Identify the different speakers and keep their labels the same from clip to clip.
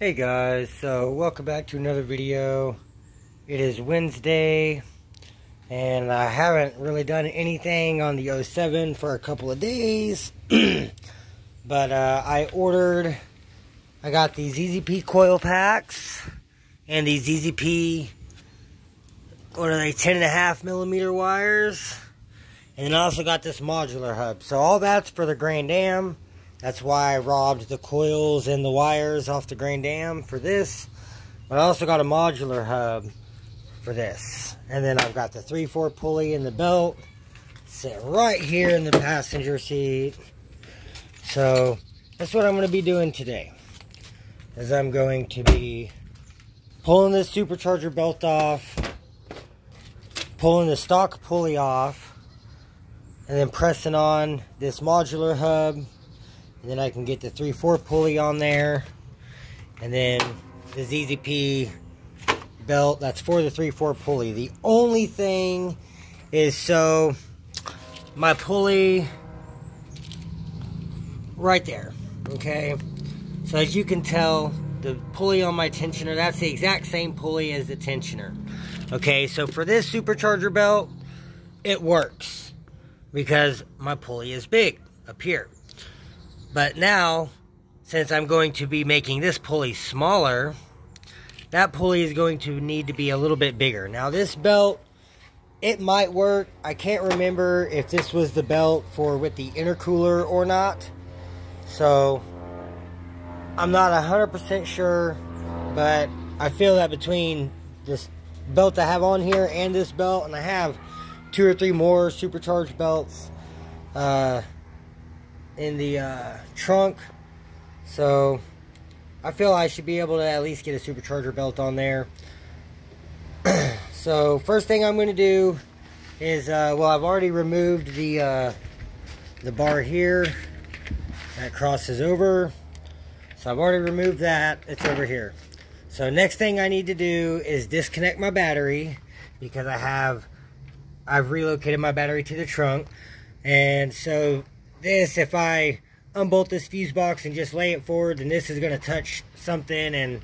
Speaker 1: Hey guys, so welcome back to another video. It is Wednesday and I haven't really done anything on the 07 for a couple of days. But I got these ZZP coil packs and these ZZP, what are they, 10.5 millimeter wires. And then I also got this modular hub. So all that's for the Grand Dam. That's why I robbed the coils and the wires off the Grand Dam for this. But I also got a modular hub for this. And then I've got the 3/4 pulley in the belt. Sitting right here in the passenger seat. So that's what I'm going to be doing today. Is I'm going to be pulling this supercharger belt off. Pulling the stock pulley off. And then pressing on this modular hub. And then I can get the 3/4 pulley on there. And then the ZZP belt, that's for the 3/4 pulley. The only thing is, so my pulley right there, okay? So as you can tell, the pulley on my tensioner, that's the exact same pulley as the tensioner. Okay, so for this supercharger belt, it works because my pulley is big up here. But now, since I'm going to be making this pulley smaller, that pulley is going to need to be a little bit bigger. Now this belt, it might work. I can't remember if this was the belt for with the intercooler or not. So, I'm not 100% sure, but I feel that between this belt I have on here and this belt, and I have 2 or 3 more supercharged belts, in the trunk, so I feel I should be able to at least get a supercharger belt on there. So first thing I'm going to do is, well, I've already removed the bar here that crosses over, so I've already removed that. It's over here. So next thing I need to do is disconnect my battery, because I've relocated my battery to the trunk. And so this, if I unbolt this fuse box and just lay it forward, then this is going to touch something and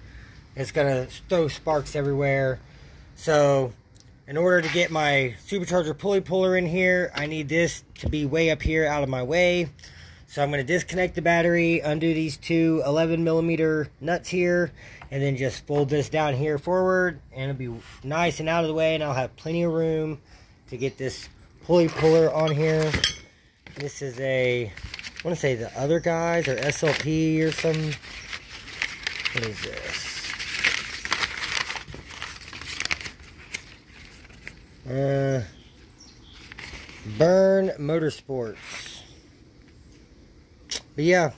Speaker 1: it's going to throw sparks everywhere. So in order to get my supercharger pulley puller in here, I need this to be way up here out of my way. So I'm going to disconnect the battery, undo these 2 11 millimeter nuts here, and then just fold this down here forward, and it'll be nice and out of the way, and I'll have plenty of room to get this pulley puller on here. This is I want to say the other guys, or SLP or some. What is this? Burn Motorsports. But yeah,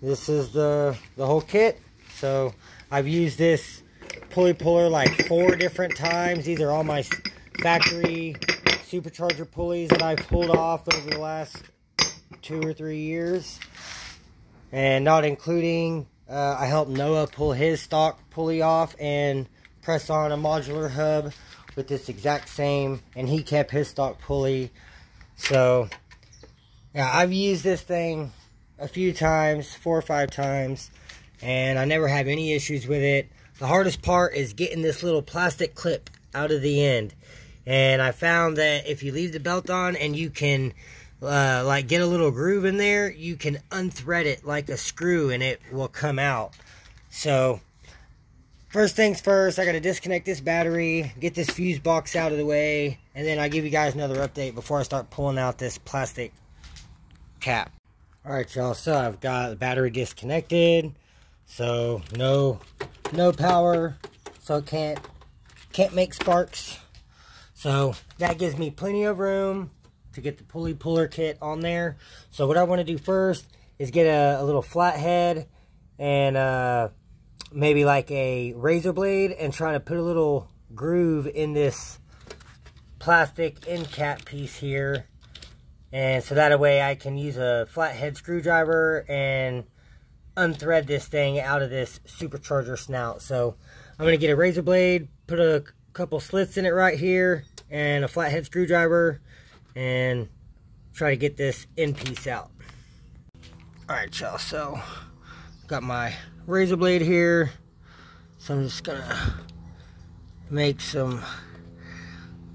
Speaker 1: this is the whole kit. So I've used this pulley puller like 4 different times. These are all my factory supercharger pulleys that I've pulled off over the last 2 or 3 years, and not including I helped Noah pull his stock pulley off and press on a modular hub with this exact same, and he kept his stock pulley. So yeah, I've used this thing a few times, 4 or 5 times, and I never have any issues with it. The hardest part is getting this little plastic clip out of the end. And I found that if you leave the belt on and you can like get a little groove in there, you can unthread it like a screw and it will come out. So first things first, I got to disconnect this battery, get this fuse box out of the way, and then I'll give you guys another update before I start pulling out this plastic cap. Alright y'all, so I've got the battery disconnected, so no power, so it can't make sparks. So that gives me plenty of room to get the pulley puller kit on there. So what I want to do first is get a little flathead and maybe like a razor blade, and try to put a little groove in this plastic end cap piece here. And so that way I can use a flathead screwdriver and unthread this thing out of this supercharger snout. So I'm going to get a razor blade, put a couple slits in it right here, and a flathead screwdriver, and try to get this end piece out. Alright y'all, so got my razor blade here, so I'm just gonna make some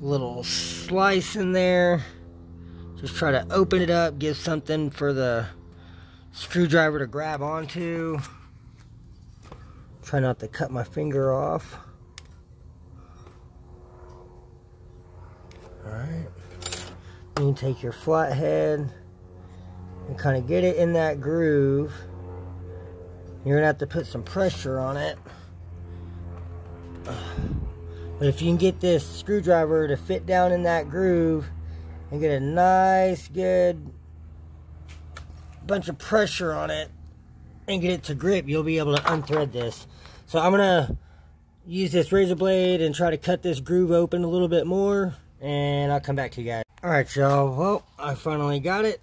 Speaker 1: little slice in there. Just try to open it up, give something for the screwdriver to grab onto. Try not to cut my finger off. Alright. Then you take your flathead and kind of get it in that groove. You're going to have to put some pressure on it. But if you can get this screwdriver to fit down in that groove and get a nice, good bunch of pressure on it and get it to grip, you'll be able to unthread this. So I'm going to use this razor blade and try to cut this groove open a little bit more, and I'll come back to you guys. Alright, y'all. Well, I finally got it.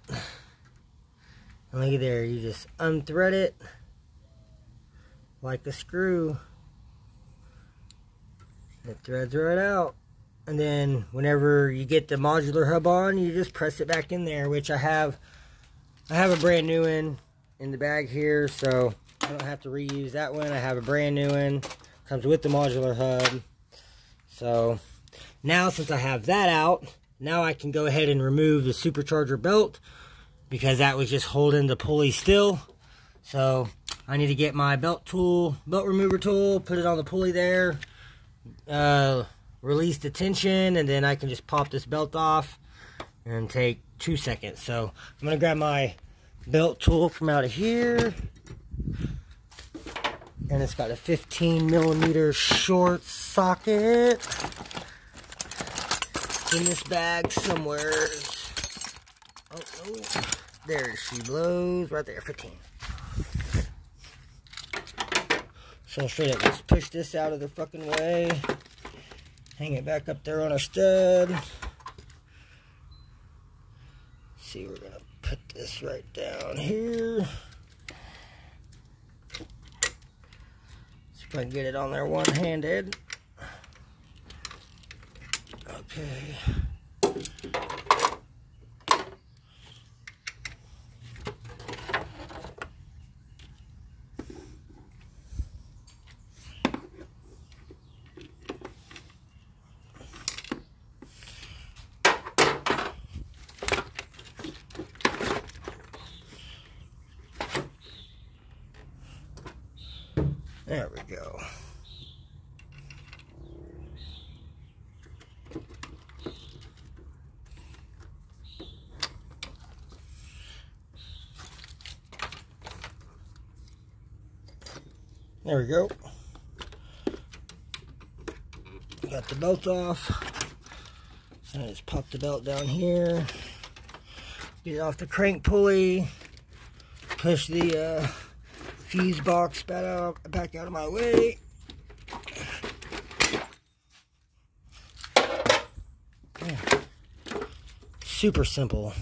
Speaker 1: And look at there, you just unthread it like a screw. It threads right out. And then whenever you get the modular hub on, you just press it back in there, which I have a brand new one in the bag here, so I don't have to reuse that one. I have a brand new one. Comes with the modular hub. So now, since I have that out, now I can go ahead and remove the supercharger belt, because that was just holding the pulley still. So I need to get my belt remover tool, put it on the pulley there, release the tension, and then I can just pop this belt off and take 2 seconds. So I'm going to grab my belt tool from out of here, and it's got a 15mm short socket. It's in this bag somewhere. Oh, there she blows, right there, 15. So straight up, just push this out of the fucking way. Hang it back up there on our stud. See, we're gonna put this right down here. See if I can get it on there one-handed. Okay. There we go. There we go. Got the belt off. So I just pop the belt down here. Get it off the crank pulley. Push the fuse box back out of my way. Yeah. Super simple.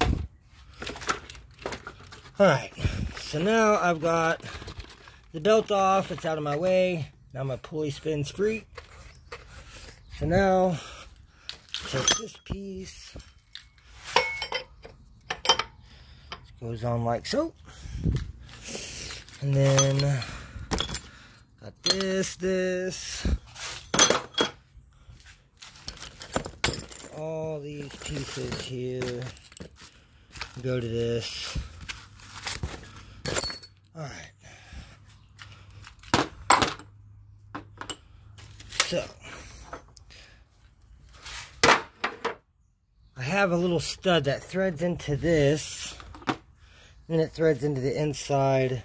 Speaker 1: Alright, so now I've got the belt off, it's out of my way. Now my pulley spins free. So now, take this piece. This goes on like so. And then, got this. All these pieces here go to this. Alright. So, I have a little stud that threads into this, and it threads into the inside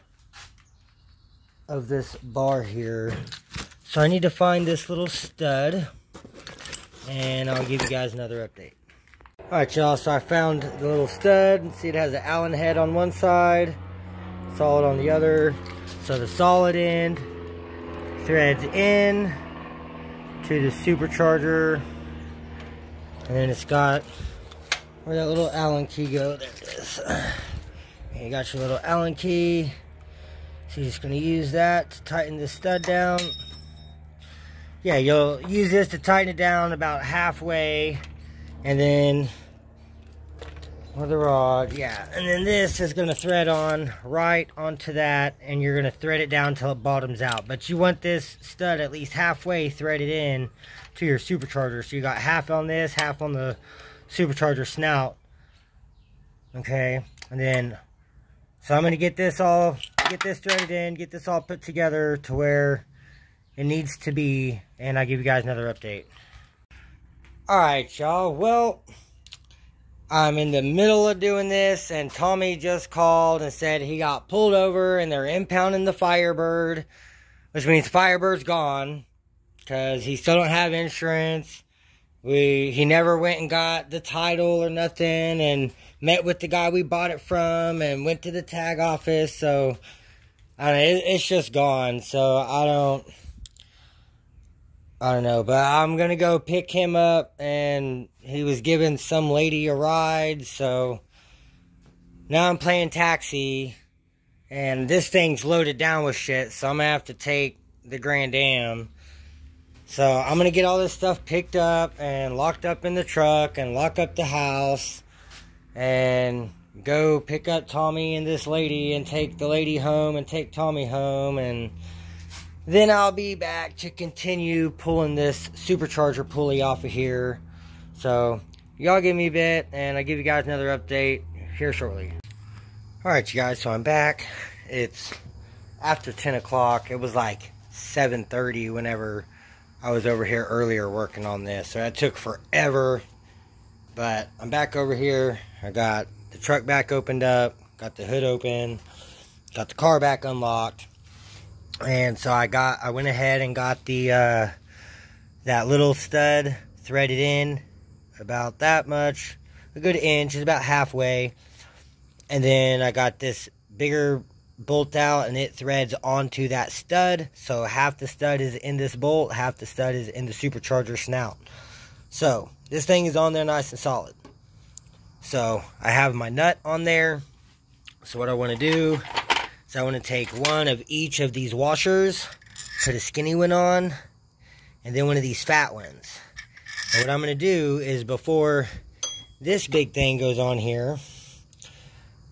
Speaker 1: of this bar here. So I need to find this little stud, and I'll give you guys another update. Alright, y'all, so I found the little stud. See, it has an Allen head on one side, solid on the other. So the solid end threads in to the supercharger, and then it's got, where'd that little Allen key go? There it is. And you got your little Allen key. So you're just going to use that to tighten the stud down. Yeah, you'll use this to tighten it down about halfway, and then or the rod, yeah. And then this is going to thread on right onto that, and you're going to thread it down until it bottoms out. But you want this stud at least halfway threaded in to your supercharger. So you got half on this, half on the supercharger snout. Okay, and then, so I'm going to get this threaded in, get this all put together to where it needs to be, and I'll give you guys another update. Alright, y'all, well, I'm in the middle of doing this, and Tommy just called and said he got pulled over and they're impounding the Firebird, which means the Firebird's gone, because he still don't have insurance. He never went and got the title or nothing, and met with the guy we bought it from, and went to the tag office, so, I don't know, it's just gone, so I don't know, but I'm gonna go pick him up, and he was giving some lady a ride, so now I'm playing taxi, and this thing's loaded down with shit, so I'm gonna have to take the Grand Am. So I'm gonna get all this stuff picked up and locked up in the truck and lock up the house and go pick up Tommy and this lady and take the lady home and take Tommy home, and then I'll be back to continue pulling this supercharger pulley off of here. So y'all give me a bit, and I'll give you guys another update here shortly. Alright, you guys, so I'm back. It's after 10 o'clock. It was like 7:30 whenever I was over here earlier working on this. So that took forever. But I'm back over here. I got the truck back opened up. Got the hood open. Got the car back unlocked. And so I went ahead and got the that little stud threaded in about that much, a good inch, is about halfway. And then I got this bigger bolt out, and it threads onto that stud. So half the stud is in this bolt, half the stud is in the supercharger snout. So this thing is on there nice and solid. So I have my nut on there. So what I want to do, so I want to take one of each of these washers, put a skinny one on, and then one of these fat ones. And what I'm going to do is, before this big thing goes on here,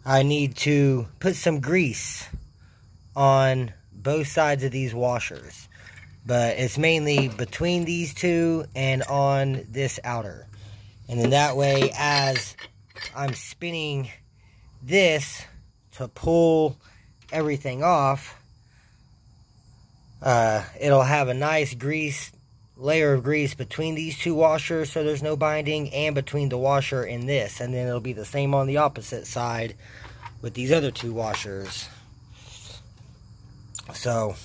Speaker 1: I need to put some grease on both sides of these washers. But it's mainly between these two and on this outer. And then that way, as I'm spinning this to pull everything off, it'll have a nice layer of grease between these two washers, so there's no binding, and between the washer and this, and then it'll be the same on the opposite side with these other two washers. So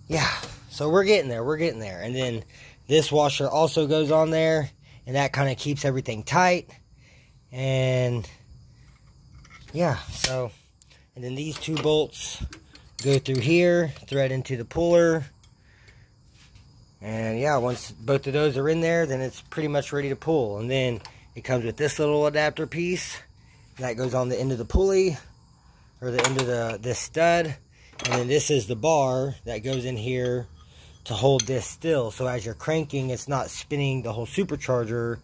Speaker 1: yeah, so we're getting there. And then this washer also goes on there, and that kind of keeps everything tight. And yeah, so, and then these two bolts go through here, thread into the puller. And yeah, once both of those are in there, then it's pretty much ready to pull. And then it comes with this little adapter piece that goes on the end of the pulley, or the end of this stud. And then this is the bar that goes in here to hold this still. So as you're cranking, it's not spinning the whole supercharger,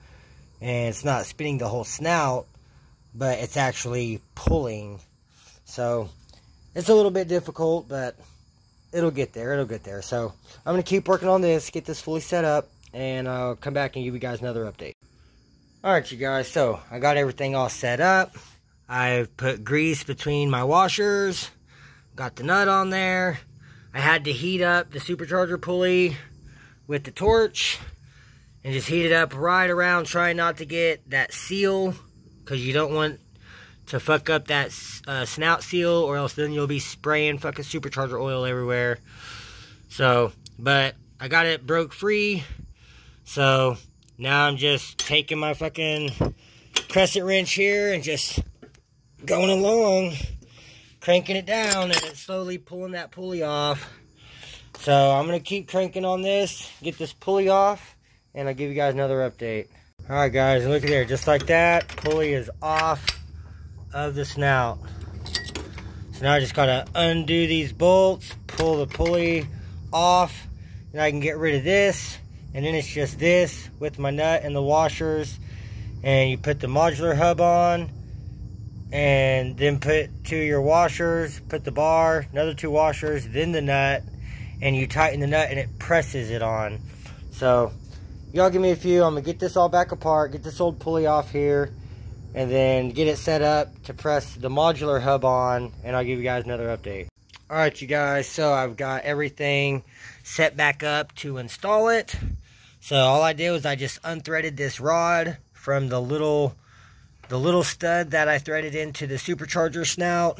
Speaker 1: and it's not spinning the whole snout, but it's actually pulling. So it's a little bit difficult, but it'll get there. So I'm going to keep working on this, get this fully set up, and I'll come back and give you guys another update. Alright, you guys, so I got everything all set up. I've put grease between my washers, got the nut on there. I had to heat up the supercharger pulley with the torch and just heat it up right around, trying not to get that seal, because you don't want to fuck up that snout seal, or else then you'll be spraying fucking supercharger oil everywhere. So, but I got it broke free, so now I'm just taking my fucking crescent wrench here and just going along, cranking it down, and it's slowly pulling that pulley off. So I'm going to keep cranking on this, get this pulley off, and I'll give you guys another update. Alright guys, look at there, just like that, pulley is off of the snout. So now I just got to undo these bolts, pull the pulley off, and I can get rid of this. And then it's just this with my nut and the washers, and you put the modular hub on, and then put 2 of your washers, put the bar, another 2 washers, then the nut, and you tighten the nut and it presses it on. So y'all give me a few. I'm gonna get this all back apart, get this old pulley off here, and then get it set up to press the modular hub on, and I'll give you guys another update. Alright you guys, so I've got everything set back up to install it. So all I did was I just unthreaded this rod from the little stud that I threaded into the supercharger snout,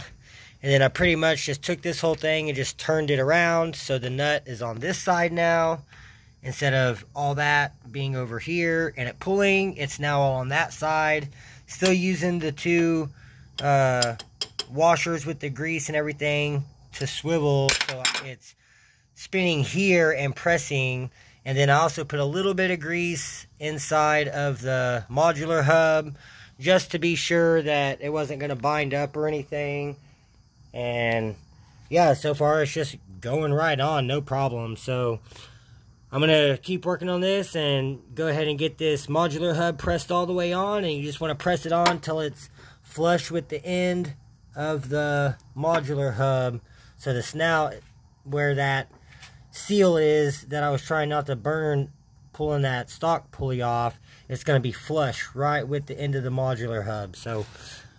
Speaker 1: and then I pretty much just took this whole thing and just turned it around so the nut is on this side now, instead of all that being over here and it pulling. It's now all on that side. Still using the 2 washers with the grease and everything to swivel, so it's spinning here and pressing. And then I also put a little bit of grease inside of the modular hub, just to be sure that it wasn't going to bind up or anything. And yeah, so far it's just going right on, no problem. So I'm going to keep working on this and go ahead and get this modular hub pressed all the way on. And you just want to press it on until it's flush with the end of the modular hub. So the snout, where that seal is that I was trying not to burn pulling that stock pulley off, it's going to be flush right with the end of the modular hub. So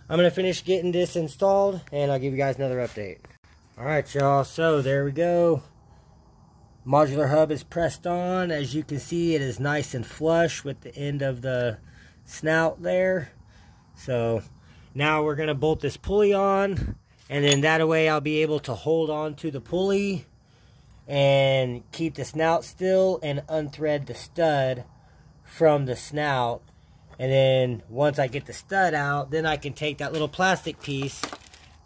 Speaker 1: I'm going to finish getting this installed, and I'll give you guys another update. Alright y'all, so there we go. Modular hub is pressed on. As you can see, it is nice and flush with the end of the snout there. So now we're going to bolt this pulley on, and then that way I'll be able to hold on to the pulley and keep the snout still and unthread the stud from the snout. And then once I get the stud out, then I can take that little plastic piece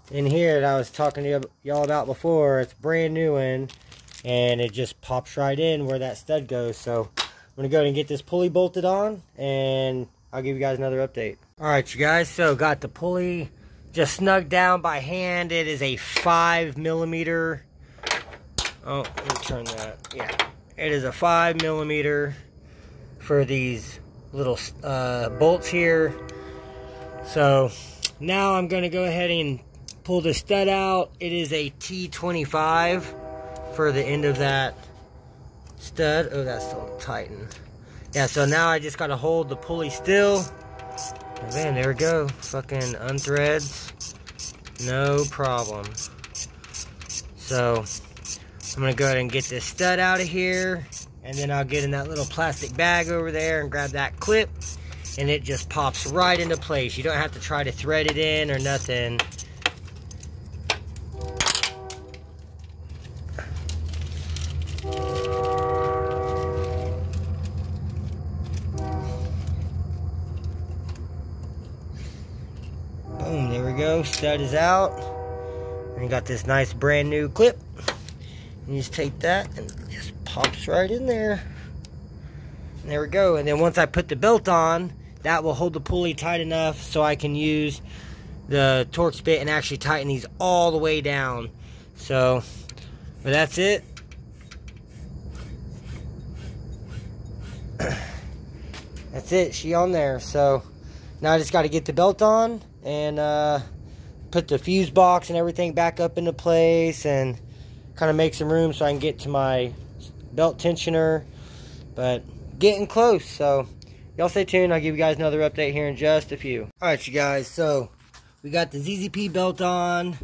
Speaker 1: in here that I was talking to y'all about before. It's a brand new one, and it just pops right in where that stud goes. So I'm gonna go ahead and get this pulley bolted on, and I'll give you guys another update. Alright you guys, so got the pulley just snugged down by hand. It is a 5mm. Oh, let me turn that. Yeah, it is a 5mm for these little bolts here. So now I'm going to go ahead and pull the stud out. It is a T25 for the end of that stud. Oh, that's still tightened. Yeah, so now I just got to hold the pulley still. And man, there we go. Fucking unthreads. No problem. So I'm going to go ahead and get this stud out of here. And then I'll get in that little plastic bag over there and grab that clip. And it just pops right into place. You don't have to try to thread it in or nothing. Boom, there we go. Stud is out. And you got this nice brand new clip. And you just take that and it just pops right in there. And there we go. And then once I put the belt on, that will hold the pulley tight enough so I can use the Torx bit and actually tighten these all the way down. So, but that's it. That's it. She on there. So now I just got to get the belt on and put the fuse box and everything back up into place and kind of make some room so I can get to my belt tensioner. But getting close, so y'all stay tuned. I'll give you guys another update here in just a few. Alright you guys, so we got the ZZP belt on.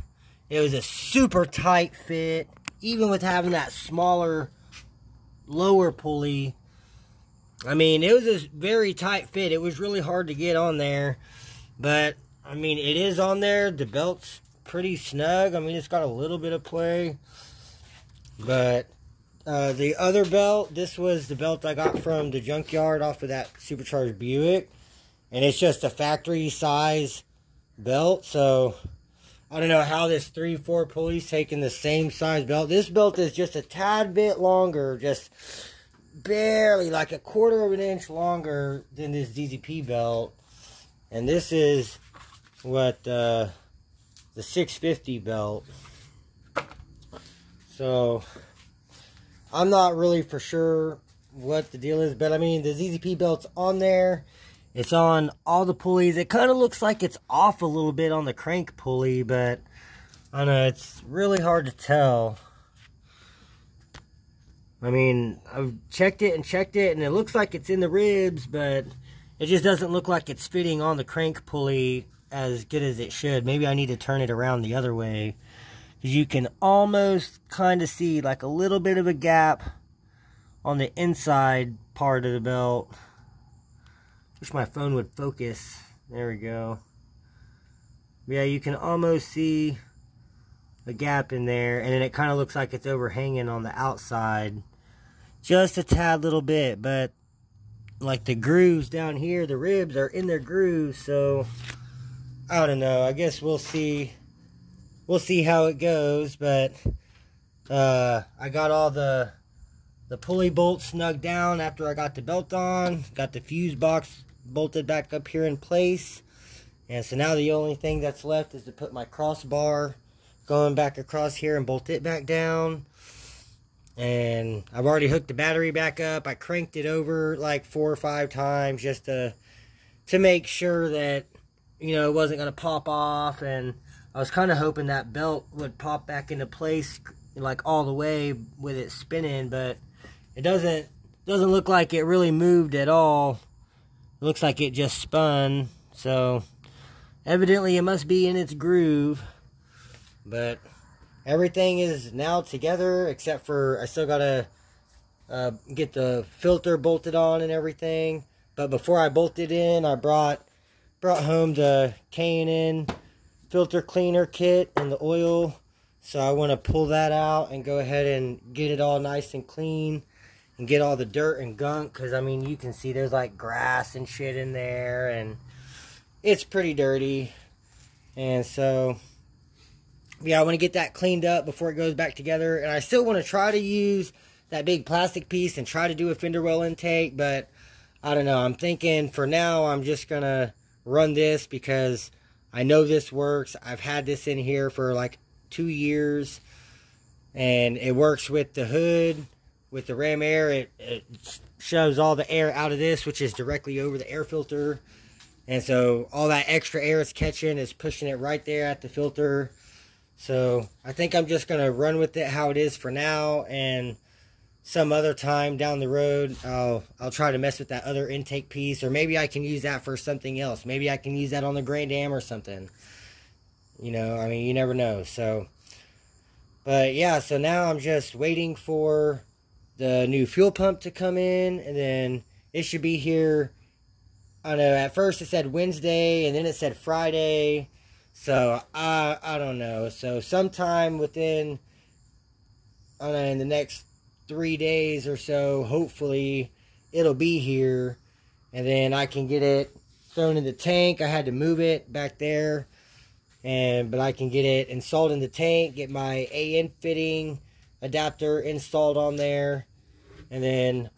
Speaker 1: It was a super tight fit, even with having that smaller lower pulley. I mean, it was a very tight fit. It was really hard to get on there, but I mean, it is on there. The belt's pretty snug. I mean, it's got a little bit of play, but the other belt, this was the belt I got from the junkyard off of that supercharged Buick, and it's just a factory size belt. So I don't know how this 3/4 pulley's taking the same size belt. This belt is just a tad bit longer, just barely like a 1/4 of an inch longer than this ZZP belt. And this is what the 650 belt. So I'm not really for sure what the deal is, but I mean, the ZZP belt's on there, It's on all the pulleys. It kind of looks like it's off a little bit on the crank pulley, but I don't know, it's really hard to tell. I mean, I've checked it, and it looks like it's in the ribs, but it just doesn't look like it's fitting on the crank pulley as good as it should. Maybe I need to turn it around the other way. Because you can almost kind of see like a little bit of a gap on the inside part of the belt. Wish my phone would focus. There we go. Yeah, you can almost see a gap in there, and then it kind of looks like it's overhanging on the outside just a tad little bit, but like the grooves down here, the ribs are in their grooves, so I don't know. I guess we'll see how it goes, but I got all the pulley bolts snugged down after I got the belt on, got the fuse box bolted back up here in place, and so now the only thing that's left is to put my crossbar going back across here and bolt it back down. And I've already hooked the battery back up. I cranked it over like 4 or 5 times just to make sure that, you know, it wasn't going to pop off. And I was kind of hoping that belt would pop back into place like all the way with it spinning, but it doesn't look like it really moved at all. It looks like it just spun, so evidently it must be in its groove. But everything is now together, except for I still gotta get the filter bolted on and everything. But before I bolted in, I brought home the K&N filter cleaner kit and the oil. So I want to pull that out and go ahead and get it all nice and clean and get all the dirt and gunk, because I mean, you can see there's like grass and shit in there, and it's pretty dirty. And so yeah, I want to get that cleaned up before it goes back together. And I still want to try to use that big plastic piece and try to do a fender well intake, but I don't know. I'm thinking for now I'm just going to run this because I know this works. I've had this in here for like 2 years, and it works with the hood, with the ram air. It shoves all the air out of this, which is directly over the air filter. And so all that extra air it's catching is pushing it right there at the filter. So I think I'm just going to run with it how it is for now, and some other time down the road I'll try to mess with that other intake piece, or maybe I can use that for something else. Maybe I can use that on the Grand Am or something. You know, I mean, you never know. So, but yeah, so now I'm just waiting for the new fuel pump to come in, and then it should be here. I don't know, at first it said Wednesday, and then it said Friday. So, I don't know. So, sometime within, I don't know, in the next 3 days or so, hopefully, it'll be here. And then I can get it thrown in the tank. I had to move it back there. But I can get it installed in the tank, get my AN fitting adapter installed on there. And then,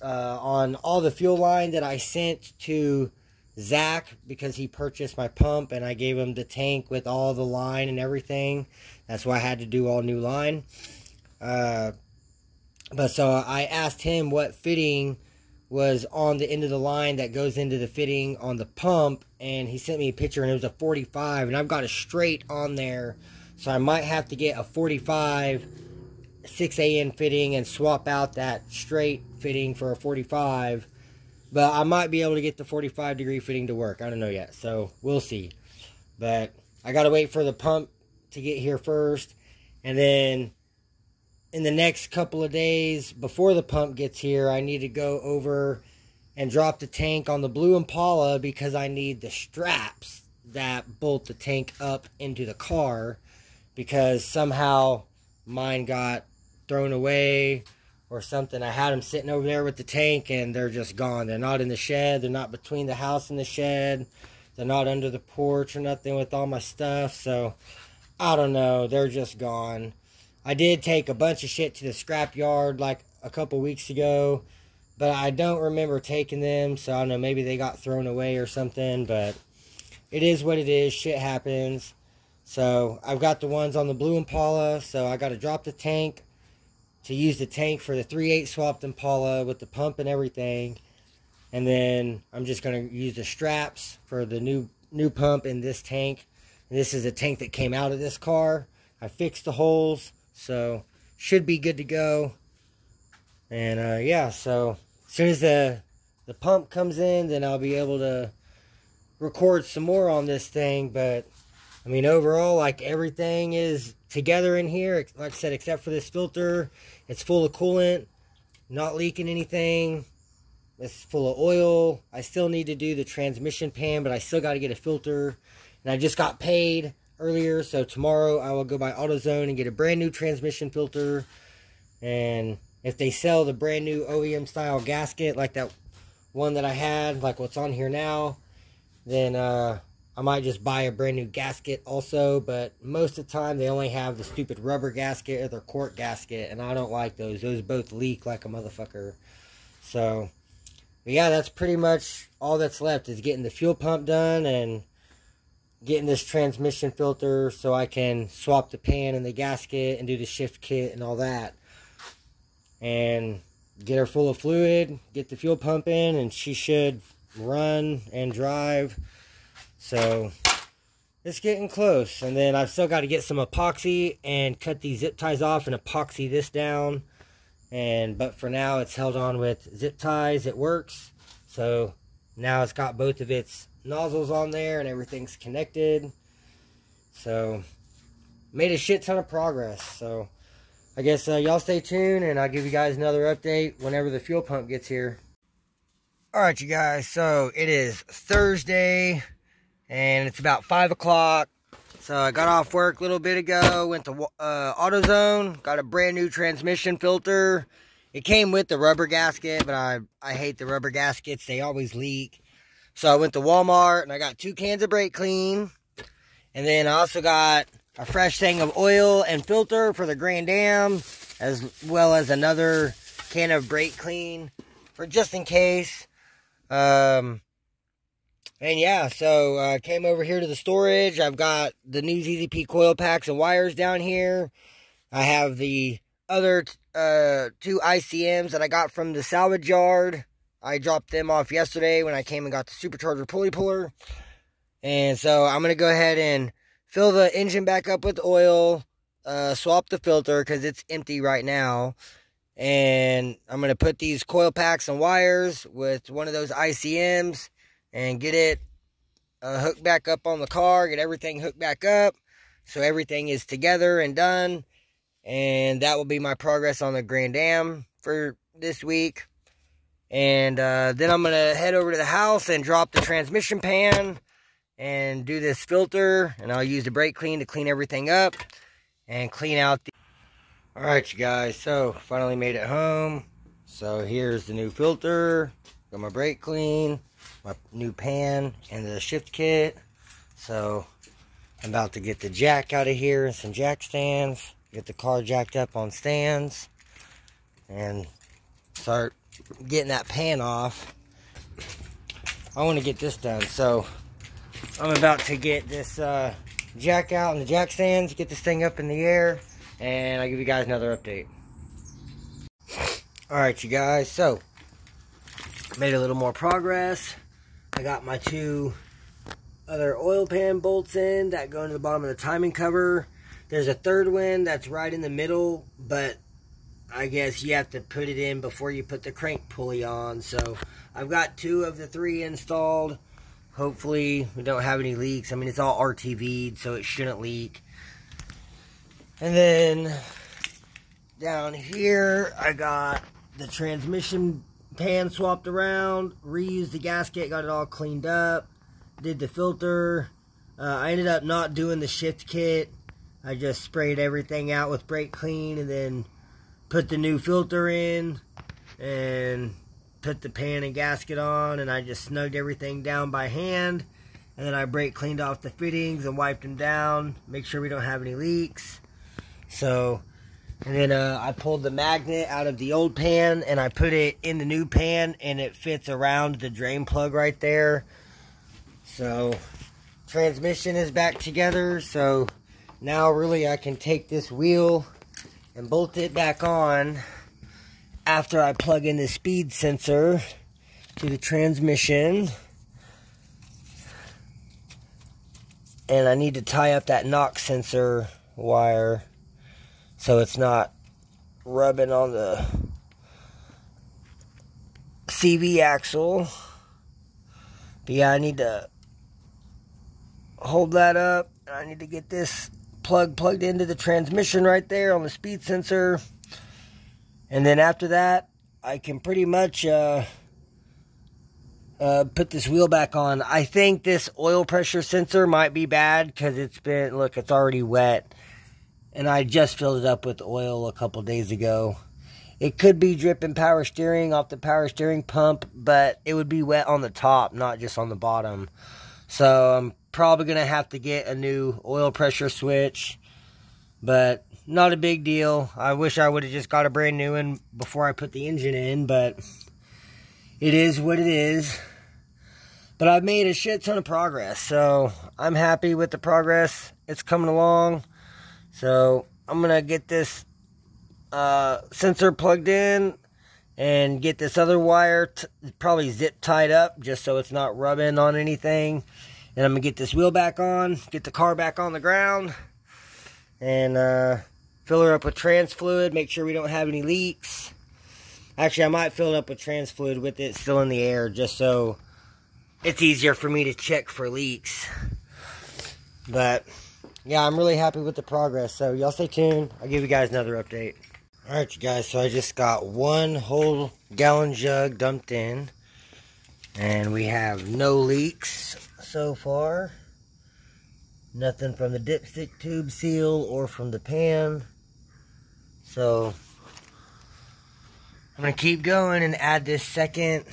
Speaker 1: on all the fuel line that I sent to Zach, because he purchased my pump and I gave him the tank with all the line and everything. That's why I had to do all new line. But so I asked him what fitting was on the end of the line that goes into the fitting on the pump, and he sent me a picture, and it was a 45, and I've got a straight on there, so I might have to get a 45 6AN fitting and swap out that straight fitting for a 45. But I might be able to get the 45 degree fitting to work. I don't know yet. So, we'll see. But I got to wait for the pump to get here first. And then, in the next couple of days, before the pump gets here, I need to go over and drop the tank on the Blue Impala, because I need the straps that bolt the tank up into the car. Because somehow mine got thrown away or something. I had them sitting over there with the tank, and they're just gone. They're not in the shed. They're not between the house and the shed. They're not under the porch or nothing with all my stuff. So, I don't know. They're just gone. I did take a bunch of shit to the scrap yard like a couple weeks ago, but I don't remember taking them. So, I don't know. Maybe they got thrown away or something, but it is what it is. Shit happens. So, I've got the ones on the Blue Impala, so I got to drop the tank to use the tank for the 3/8 swapped Impala with the pump and everything. And then I'm just going to use the straps for the new pump in this tank. And this is a tank that came out of this car. I fixed the holes, so should be good to go. And yeah, so as soon as the pump comes in, then I'll be able to record some more on this thing. But I mean, overall, like, everything is together in here, like I said, except for this filter. It's full of coolant, not leaking anything. It's full of oil. I still need to do the transmission pan, but I still got to get a filter. And I just got paid earlier, so tomorrow I will go by AutoZone and get a brand new transmission filter. And if they sell the brand new OEM style gasket, like that one that I had, like what's on here now, then I might just buy a brand new gasket also. But most of the time they only have the stupid rubber gasket or their cork gasket, and I don't like those. Those both leak like a motherfucker. So, but yeah, that's pretty much all that's left, is getting the fuel pump done and getting this transmission filter so I can swap the pan and the gasket and do the shift kit and all that. And get her full of fluid, get the fuel pump in, and she should run and drive. So it's getting close. And then I've still got to get some epoxy and cut these zip ties off and epoxy this down. But for now, it's held on with zip ties. It works. So now it's got both of its nozzles on there and everything's connected. So made a shit ton of progress. So I guess y'all stay tuned, and I'll give you guys another update whenever the fuel pump gets here. Alright, you guys, so it is Thursday, and it's about 5 o'clock. So I got off work a little bit ago, went to AutoZone, got a brand new transmission filter. It came with the rubber gasket, but I hate the rubber gaskets. They always leak. So I went to Walmart, and I got 2 cans of brake clean. And then I also got a fresh thing of oil and filter for the Grand Am, as well as another can of brake clean for just in case. And yeah, so I came over here to the storage. I've got the new ZZP coil packs and wires down here. I have the other 2 ICMs that I got from the salvage yard. I dropped them off yesterday when I came and got the supercharger pulley puller. And so I'm going to go ahead and fill the engine back up with oil, swap the filter because it's empty right now. And I'm going to put these coil packs and wires with one of those ICMs and get it hooked back up on the car, get everything hooked back up so everything is together and done. And that will be my progress on the Grand Am for this week. And then I'm going to head over to the house and drop the transmission pan and do this filter. And I'll use the brake clean to clean everything up and clean out the... Alright, you guys, so finally made it home. So here's the new filter, got my brake clean, my new pan, and the shift kit. So I'm about to get the jack out of here and some jack stands, get the car jacked up on stands, and start getting that pan off. I want to get this done, so I'm about to get this jack out and the jack stands, get this thing up in the air, and I'll give you guys another update. Alright, you guys, so made a little more progress. I got my 2 other oil pan bolts in that go into the bottom of the timing cover. There's a third one that's right in the middle, but I guess you have to put it in before you put the crank pulley on. So I've got 2 of the 3 installed. Hopefully we don't have any leaks. I mean, it's all RTV'd, so it shouldn't leak. And then down here, I got the transmission pan swapped around, reused the gasket, got it all cleaned up, did the filter. I ended up not doing the shift kit. I just sprayed everything out with brake clean and then put the new filter in and put the pan and gasket on, and I just snugged everything down by hand. And then I brake cleaned off the fittings and wiped them down, make sure we don't have any leaks. So, and then I pulled the magnet out of the old pan and I put it in the new pan, and it fits around the drain plug right there. So transmission is back together, so now really I can take this wheel and bolt it back on after I plug in the speed sensor. to the transmission. And I need to tie up that knock sensor wire so it's not rubbing on the CV axle. But yeah, I need to hold that up. I need to get this plugged into the transmission right there on the speed sensor. And then after that, I can pretty much put this wheel back on. I think this oil pressure sensor might be bad because look, it's already wet. And I just filled it up with oil a couple days ago. It could be dripping power steering off the power steering pump, but it would be wet on the top, not just on the bottom. So I'm probably going to have to get a new oil pressure switch, but not a big deal. I wish I would have just got a brand new one before I put the engine in, but it is what it is. But I've made a shit ton of progress, so I'm happy with the progress. It's coming along. So I'm going to get this sensor plugged in and get this other wire probably zip tied up just so it's not rubbing on anything. And I'm going to get this wheel back on, get the car back on the ground, and fill her up with trans fluid, make sure we don't have any leaks. Actually, I might fill it up with trans fluid with it still in the air just so it's easier for me to check for leaks. But yeah, I'm really happy with the progress. So y'all stay tuned. I'll give you guys another update. Alright, you guys. So I just got 1 whole gallon jug dumped in. And we have no leaks so far. Nothing from the dipstick tube seal or from the pan. So I'm going to keep going and add this second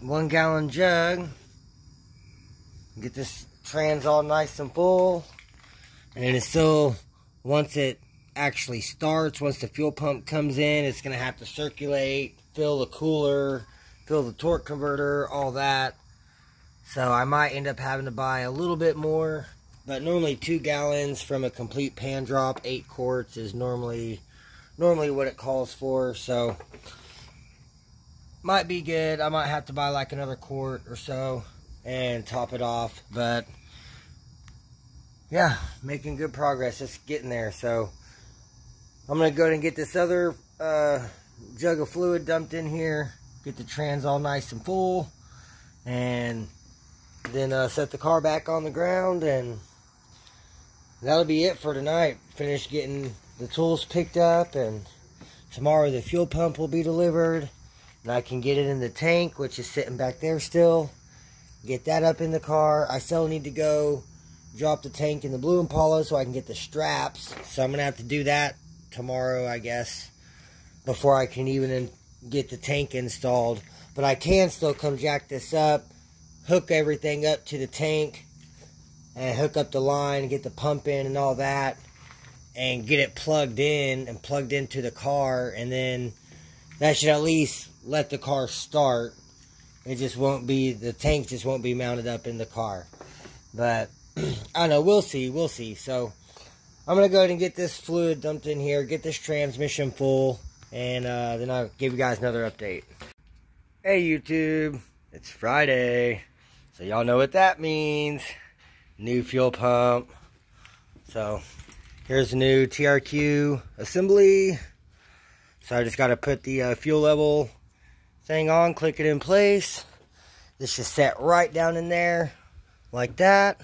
Speaker 1: 1 gallon jug. Get this trans all nice and full. And then it's still, once it actually starts, once the fuel pump comes in, it's going to have to circulate, fill the cooler, fill the torque converter, all that. So I might end up having to buy a little bit more. But normally 2 gallons from a complete pan drop, 8 quarts is normally what it calls for. So might be good. I might have to buy like another quart or so and top it off. But yeah, making good progress. It's getting there. So I'm going to go ahead and get this other jug of fluid dumped in here. Get the trans all nice and full. And then set the car back on the ground. And that'll be it for tonight. Finish getting the tools picked up. And tomorrow the fuel pump will be delivered. And I can get it in the tank, which is sitting back there still. Get that up in the car. I still need to go drop the tank in the Blue Impala so I can get the straps. So I'm going to have to do that tomorrow, I guess, before I can even get the tank installed. But I can still come jack this up, hook everything up to the tank, and hook up the line, and get the pump in and all that, and get it plugged in and plugged into the car, and then that should at least let the car start. It just won't be, the tank just won't be mounted up in the car. But I don't know, we'll see. So I'm going to go ahead and get this fluid dumped in here, get this transmission full, and then I'll give you guys another update. Hey YouTube, it's Friday, so y'all know what that means. New fuel pump. So here's the new TRQ assembly. So I just got to put the fuel level thing on, click it in place. This should set right down in there like that.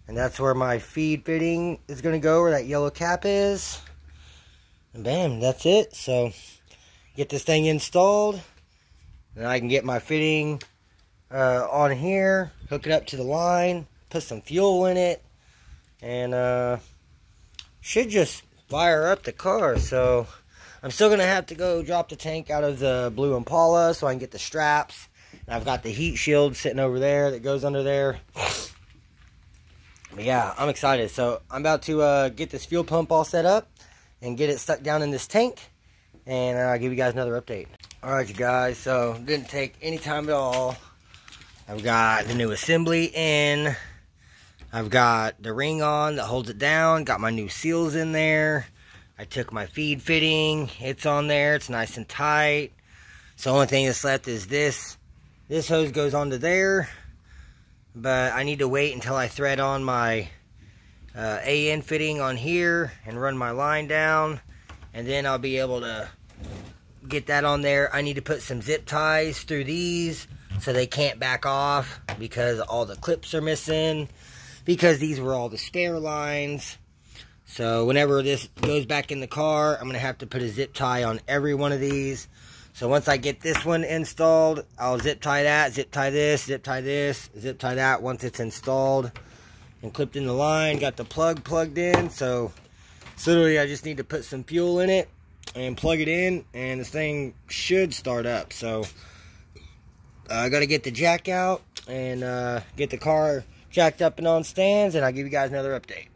Speaker 1: And that's where my feed fitting is going to go, where that yellow cap is. And bam, that's it. So get this thing installed. And I can get my fitting on here, hook it up to the line, put some fuel in it, and should just fire up the car. So I'm still going to have to go drop the tank out of the Blue Impala so I can get the straps. And I've got the heat shield sitting over there that goes under there. But yeah, I'm excited. So I'm about to get this fuel pump all set up and get it stuck down in this tank. And I'll give you guys another update. Alright you guys, so didn't take any time at all. I've got the new assembly in. I've got the ring on that holds it down. Got my new seals in there. I took my feed fitting. It's on there. It's nice and tight. So the only thing that's left is this. This hose goes onto there, but I need to wait until I thread on my AN fitting on here and run my line down, and then I'll be able to get that on there. I need to put some zip ties through these so they can't back off, because all the clips are missing, because these were all the spare lines. So whenever this goes back in the car, I'm going to have to put a zip tie on every one of these. So once I get this one installed, I'll zip tie that, zip tie this, zip tie this, zip tie that once it's installed and clipped in the line. Got the plug plugged in, so literally I just need to put some fuel in it and plug it in, and this thing should start up. So I got to get the jack out and get the car jacked up and on stands, and I'll give you guys another update.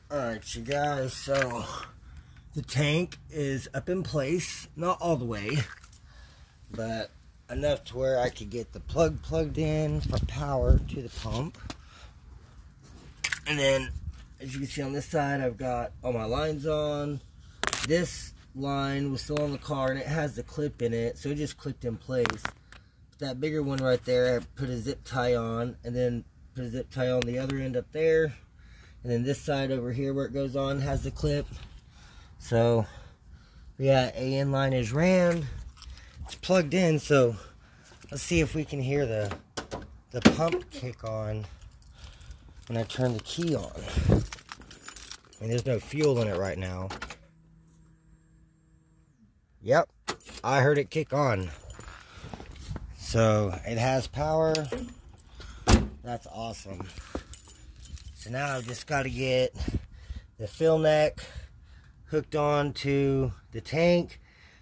Speaker 1: Alright, you guys, so the tank is up in place, not all the way, but enough to where I could get the plug plugged in for power to the pump. And then, as you can see on this side, I've got all my lines on. This line was still on the car, and it has the clip in it, so it just clipped in place. But that bigger one right there, I put a zip tie on, and then put a zip tie on the other end up there. And then this side over here where it goes on has the clip. So, yeah, AN line is ran. It's plugged in, so let's see if we can hear the pump kick on when I turn the key on. I mean, there's no fuel in it right now. Yep, I heard it kick on. So, it has power. That's awesome. So now I've just got to get the fill neck hooked on to the tank.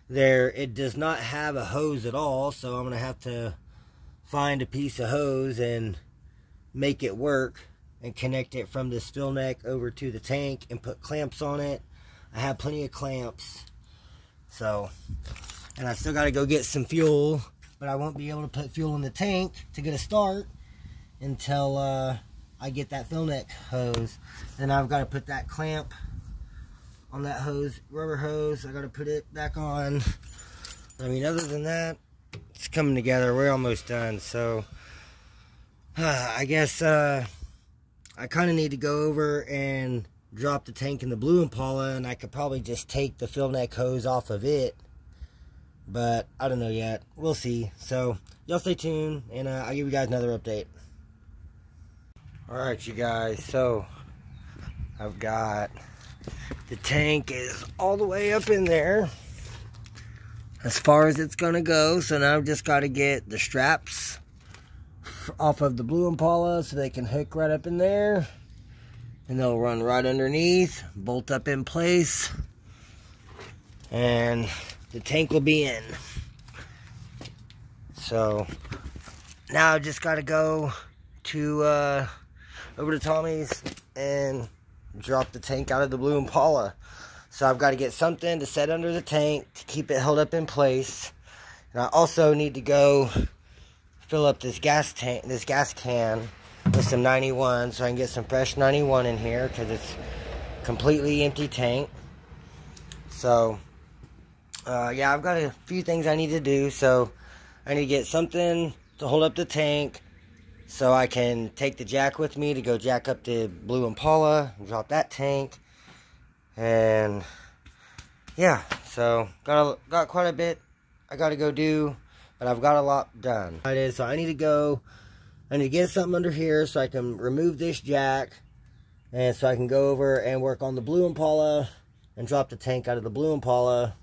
Speaker 1: There, it does not have a hose at all, so I'm going to have to find a piece of hose and make it work and connect it from this fill neck over to the tank and put clamps on it. I have plenty of clamps. So, and I still got to go get some fuel, but I won't be able to put fuel in the tank to get a start until I get that fill neck hose. Then I've got to put that clamp on that hose, rubber hose. I got to put it back on. I mean, other than that, it's coming together. We're almost done. So I guess I kind of need to go over and drop the tank in the Blue Impala, and I could probably just take the fill neck hose off of it, but I don't know yet. We'll see. So y'all stay tuned, and I'll give you guys another update. Alright, you guys, so I've got the tank is all the way up in there as far as it's gonna go. So now I've just got to get the straps off of the Blue Impala so they can hook right up in there, and they'll run right underneath, bolt up in place, and the tank will be in. So now I've just got to go to over to Tommy's and drop the tank out of the Blue Impala. So I've got to get something to set under the tank to keep it held up in place. And I also need to go fill up this gas tank, this gas can with some 91, so I can get some fresh 91 in here, because it's completely empty tank. So yeah, I've got a few things I need to do. So I need to get something to hold up the tank so I can take the jack with me to go jack up the Blue Impala and drop that tank. And yeah, so got quite a bit I got to go do, but I've got a lot done. So I need to get something under here so I can remove this jack, and so I can go over and work on the Blue Impala and drop the tank out of the Blue Impala.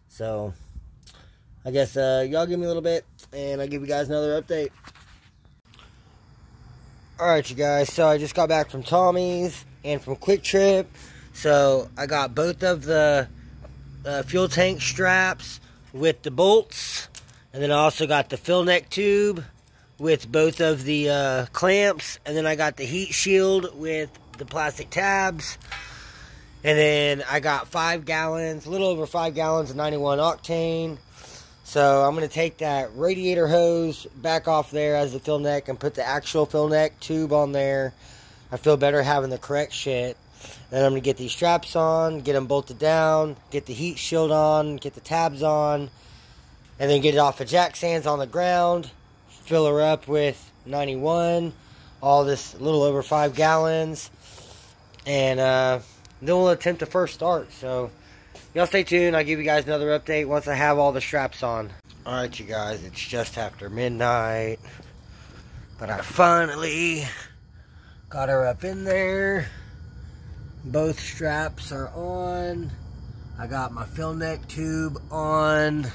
Speaker 1: So I guess y'all give me a little bit, and I'll give you guys another update. Alright, you guys, so I just got back from Tommy's and from Quick Trip. So I got both of the fuel tank straps with the bolts, and then I also got the fill neck tube with both of the clamps, and then I got the heat shield with the plastic tabs, and then I got 5 gallons, a little over 5 gallons of 91 octane. So I'm going to take that radiator hose back off there as the fill neck and put the actual fill neck tube on there. I feel better having the correct shit. Then I'm going to get these straps on, get them bolted down, get the heat shield on, get the tabs on, And then get it off of jack stands on the ground. Fill her up with 91. All this, a little over 5 gallons. And then we'll attempt the first start. So y'all stay tuned. I'll give you guys another update once I have all the straps on. Alright, you guys, it's just after midnight. But I finally got her up in there. Both straps are on. I got my fill neck tube on.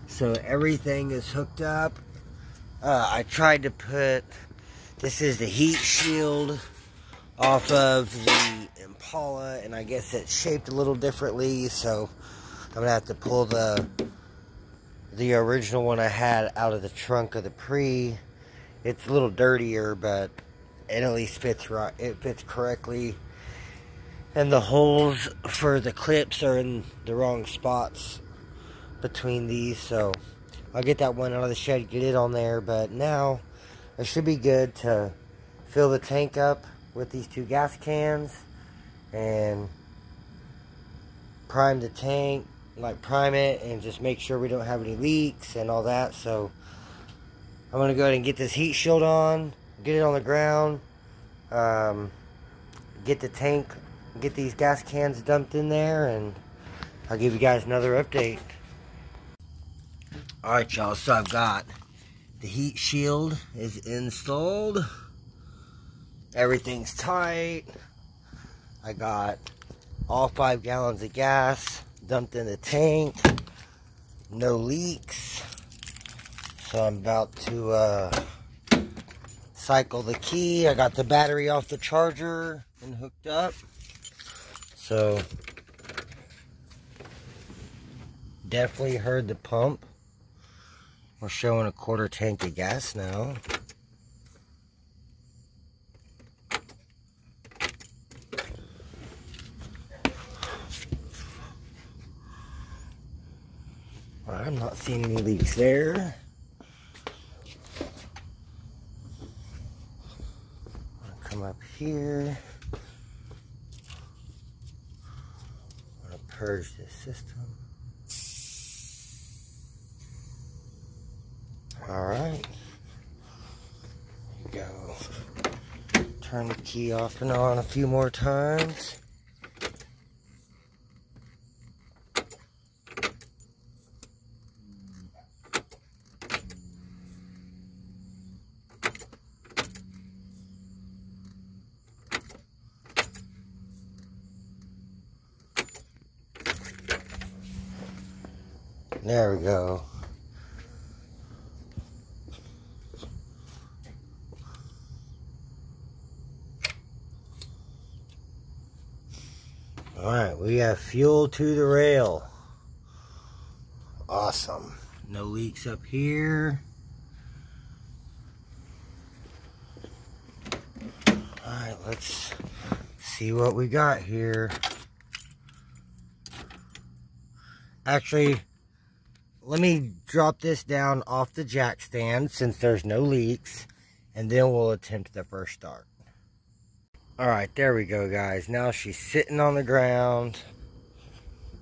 Speaker 1: So everything is hooked up. I tried to put, this is the heat shield off of the Impala, and I guess it's shaped a little differently, so I'm gonna have to pull the original one I had out of the trunk of the Prix. It's a little dirtier, but it at least fits right. It fits correctly, and the holes for the clips are in the wrong spots between these, so I'll get that one out of the shed, get it on there. But now it should be good to fill the tank up with these 2 gas cans and prime the tank, like prime it, and just make sure we don't have any leaks and all that. So I'm gonna go ahead and get this heat shield on, get it on the ground, get the tank, get these gas cans dumped in there, and I'll give you guys another update. Alright, y'all, so I've got the heat shield is installed. Everything's tight. I got all 5 gallons of gas dumped in the tank. No leaks. So I'm about to cycle the key. I got the battery off the charger and hooked up. So definitely heard the pump. We're showing a 1/4 tank of gas now. I'm not seeing any leaks there. I'll come up here. I'm gonna purge this system. Alright, here we go. Turn the key off and on a few more times. There we go. Alright, we have fuel to the rail. Awesome. No leaks up here. Alright, let's see what we got here. Actually, let me drop this down off the jack stand since there's no leaks, and then we'll attempt the first start. Alright, there we go, guys. Now she's sitting on the ground.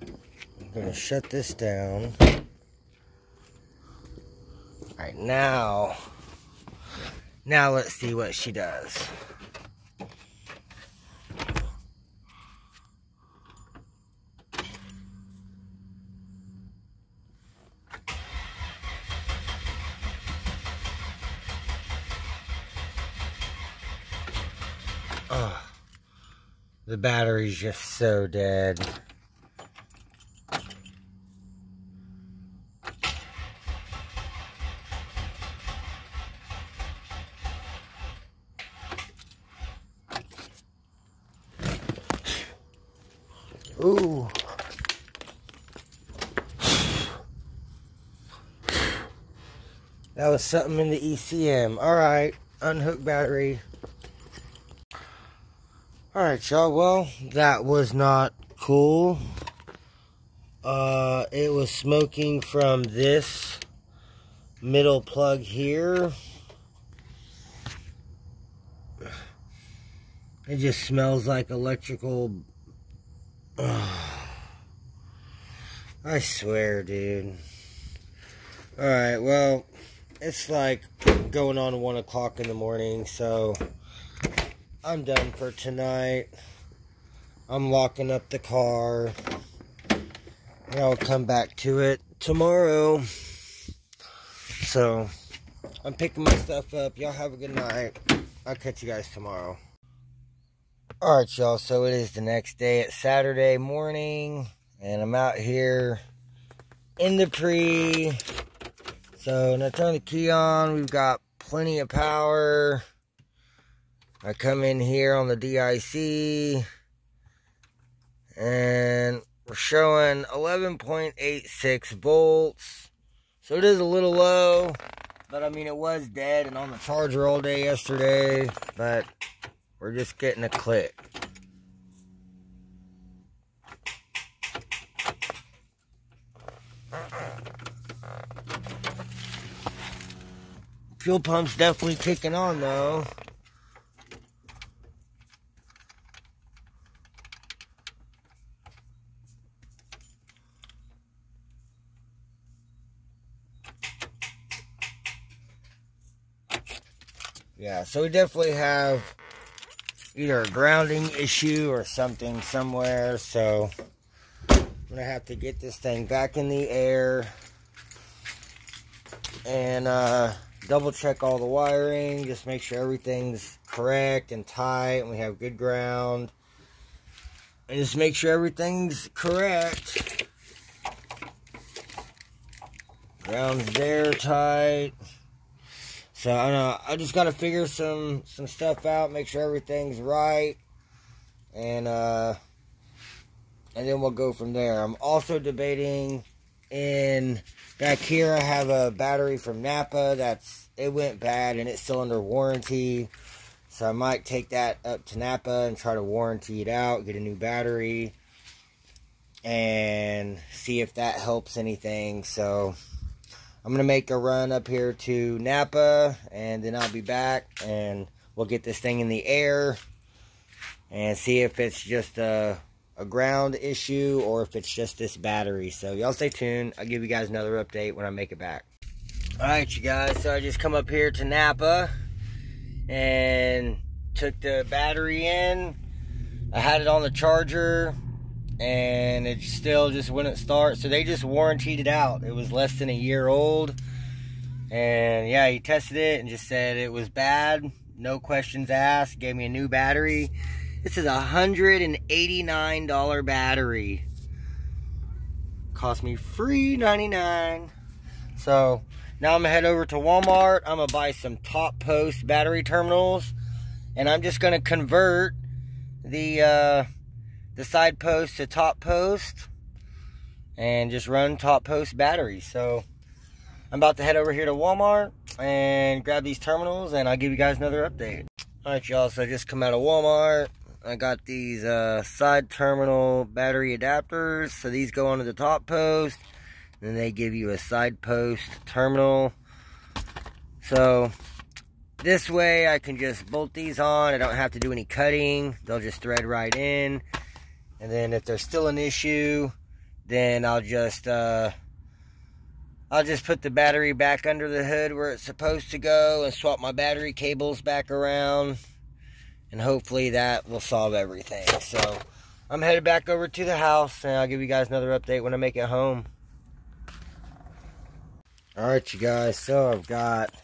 Speaker 1: I'm going to shut this down. Alright, now let's see what she does. Oh, the battery's just so dead. Ooh. That was something in the ECM. Alright, unhook battery. Alright, y'all, well, that was not cool. It was smoking from this middle plug here. It just smells like electrical. I swear, dude. Alright, well, it's like going on 1 o'clock in the morning, so I'm done for tonight. I'm locking up the car, and I'll come back to it tomorrow. So, I'm picking my stuff up. Y'all have a good night. I'll catch you guys tomorrow. Alright, y'all, so it is the next day. It's Saturday morning, and I'm out here in the Prix. So, when I turn the key on, we've got plenty of power. I come in here on the DIC, and we're showing 11.86 volts. So, it is a little low, but I mean, it was dead and on the charger all day yesterday, but we're just getting a click. Fuel pump's definitely kicking on though. Yeah, so we definitely have either a grounding issue or something somewhere. So I'm gonna have to get this thing back in the air and double check all the wiring, just make sure everything's correct and tight and we have good ground, and just make sure everything's correct. Ground's there tight. So I don't know, I just gotta figure some stuff out, make sure everything's right, and then we'll go from there. I'm also debating, in back here I have a battery from Napa it went bad and it's still under warranty, so I might take that up to Napa and try to warranty it out, get a new battery, and see if that helps anything. So I'm gonna make a run up here to Napa, and then I'll be back and we'll get this thing in the air and see if it's just a ground issue or if it's just this battery. So y'all stay tuned. I'll give you guys another update when I make it back. Alright, you guys, so I just come up here to Napa and took the battery in. I had it on the charger and it still just wouldn't start, so they just warrantied it out. It was less than a year old, and yeah, he tested it and just said it was bad, no questions asked, gave me a new battery. This is a $189 battery. Cost me free $99. So now I'm gonna head over to Walmart. I'm gonna buy some top post battery terminals, and I'm just gonna convert the side post to top post and just run top post batteries. So I'm about to head over here to Walmart and grab these terminals, and I'll give you guys another update. Alright, y'all, so I just come out of Walmart. I got these side terminal battery adapters, so these go onto the top post, and then they give you a side post terminal. So this way I can just bolt these on. I don't have to do any cutting. They'll just thread right in. And then if there's still an issue, then I'll just put the battery back under the hood where it's supposed to go and swap my battery cables back around. And hopefully that will solve everything. So I'm headed back over to the house, and I'll give you guys another update when I make it home. Alright, you guys, so I've got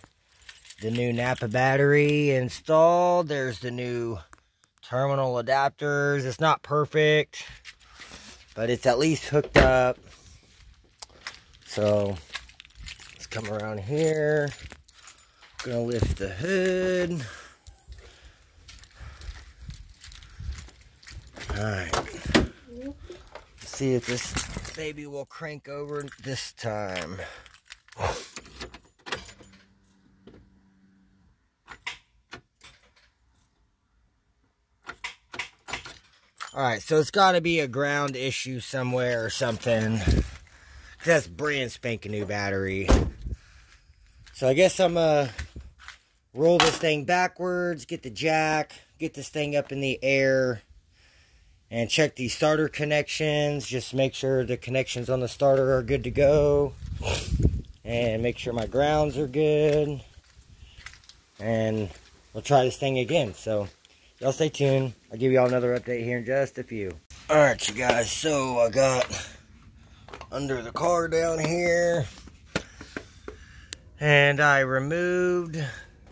Speaker 1: the new Napa battery installed. There's the new terminal adapters. It's not perfect, but it's at least hooked up. So let's come around here. Gonna lift the hood. Alright, see if this baby will crank over this time. Alright, so it's got to be a ground issue somewhere or something. That's brand spanking new battery. So I guess I'm going to roll this thing backwards, get the jack, get this thing up in the air, and check these starter connections. Just make sure the connections on the starter are good to go. and make sure my grounds are good. And we'll try this thing again. So y'all stay tuned. I'll give y'all another update here in just a few. Alright, you guys, so I got under the car down here, and I removed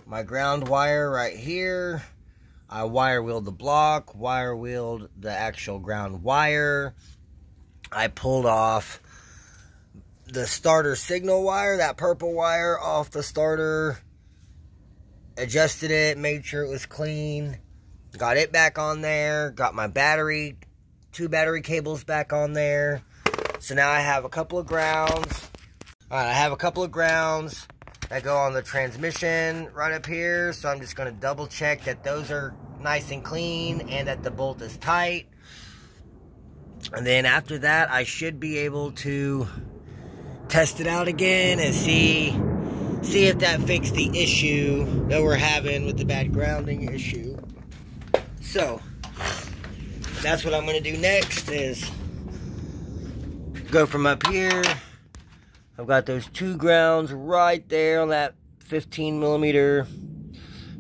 Speaker 1: my ground wire right here. I wire wheeled the block, wire wheeled the actual ground wire. I pulled off the starter signal wire, that purple wire off the starter, adjusted it, made sure it was clean, got it back on there, got my battery, 2 battery cables back on there. So now I have a couple of grounds. Alright, I have a couple of grounds that go on the transmission right up here. So I'm just going to double check that those are nice and clean and that the bolt is tight. And then after that, I should be able to test it out again and see if that fixed the issue that we're having with the bad grounding issue. So that's what I'm going to do next, is go from up here. I've got those 2 grounds right there on that 15 millimeter.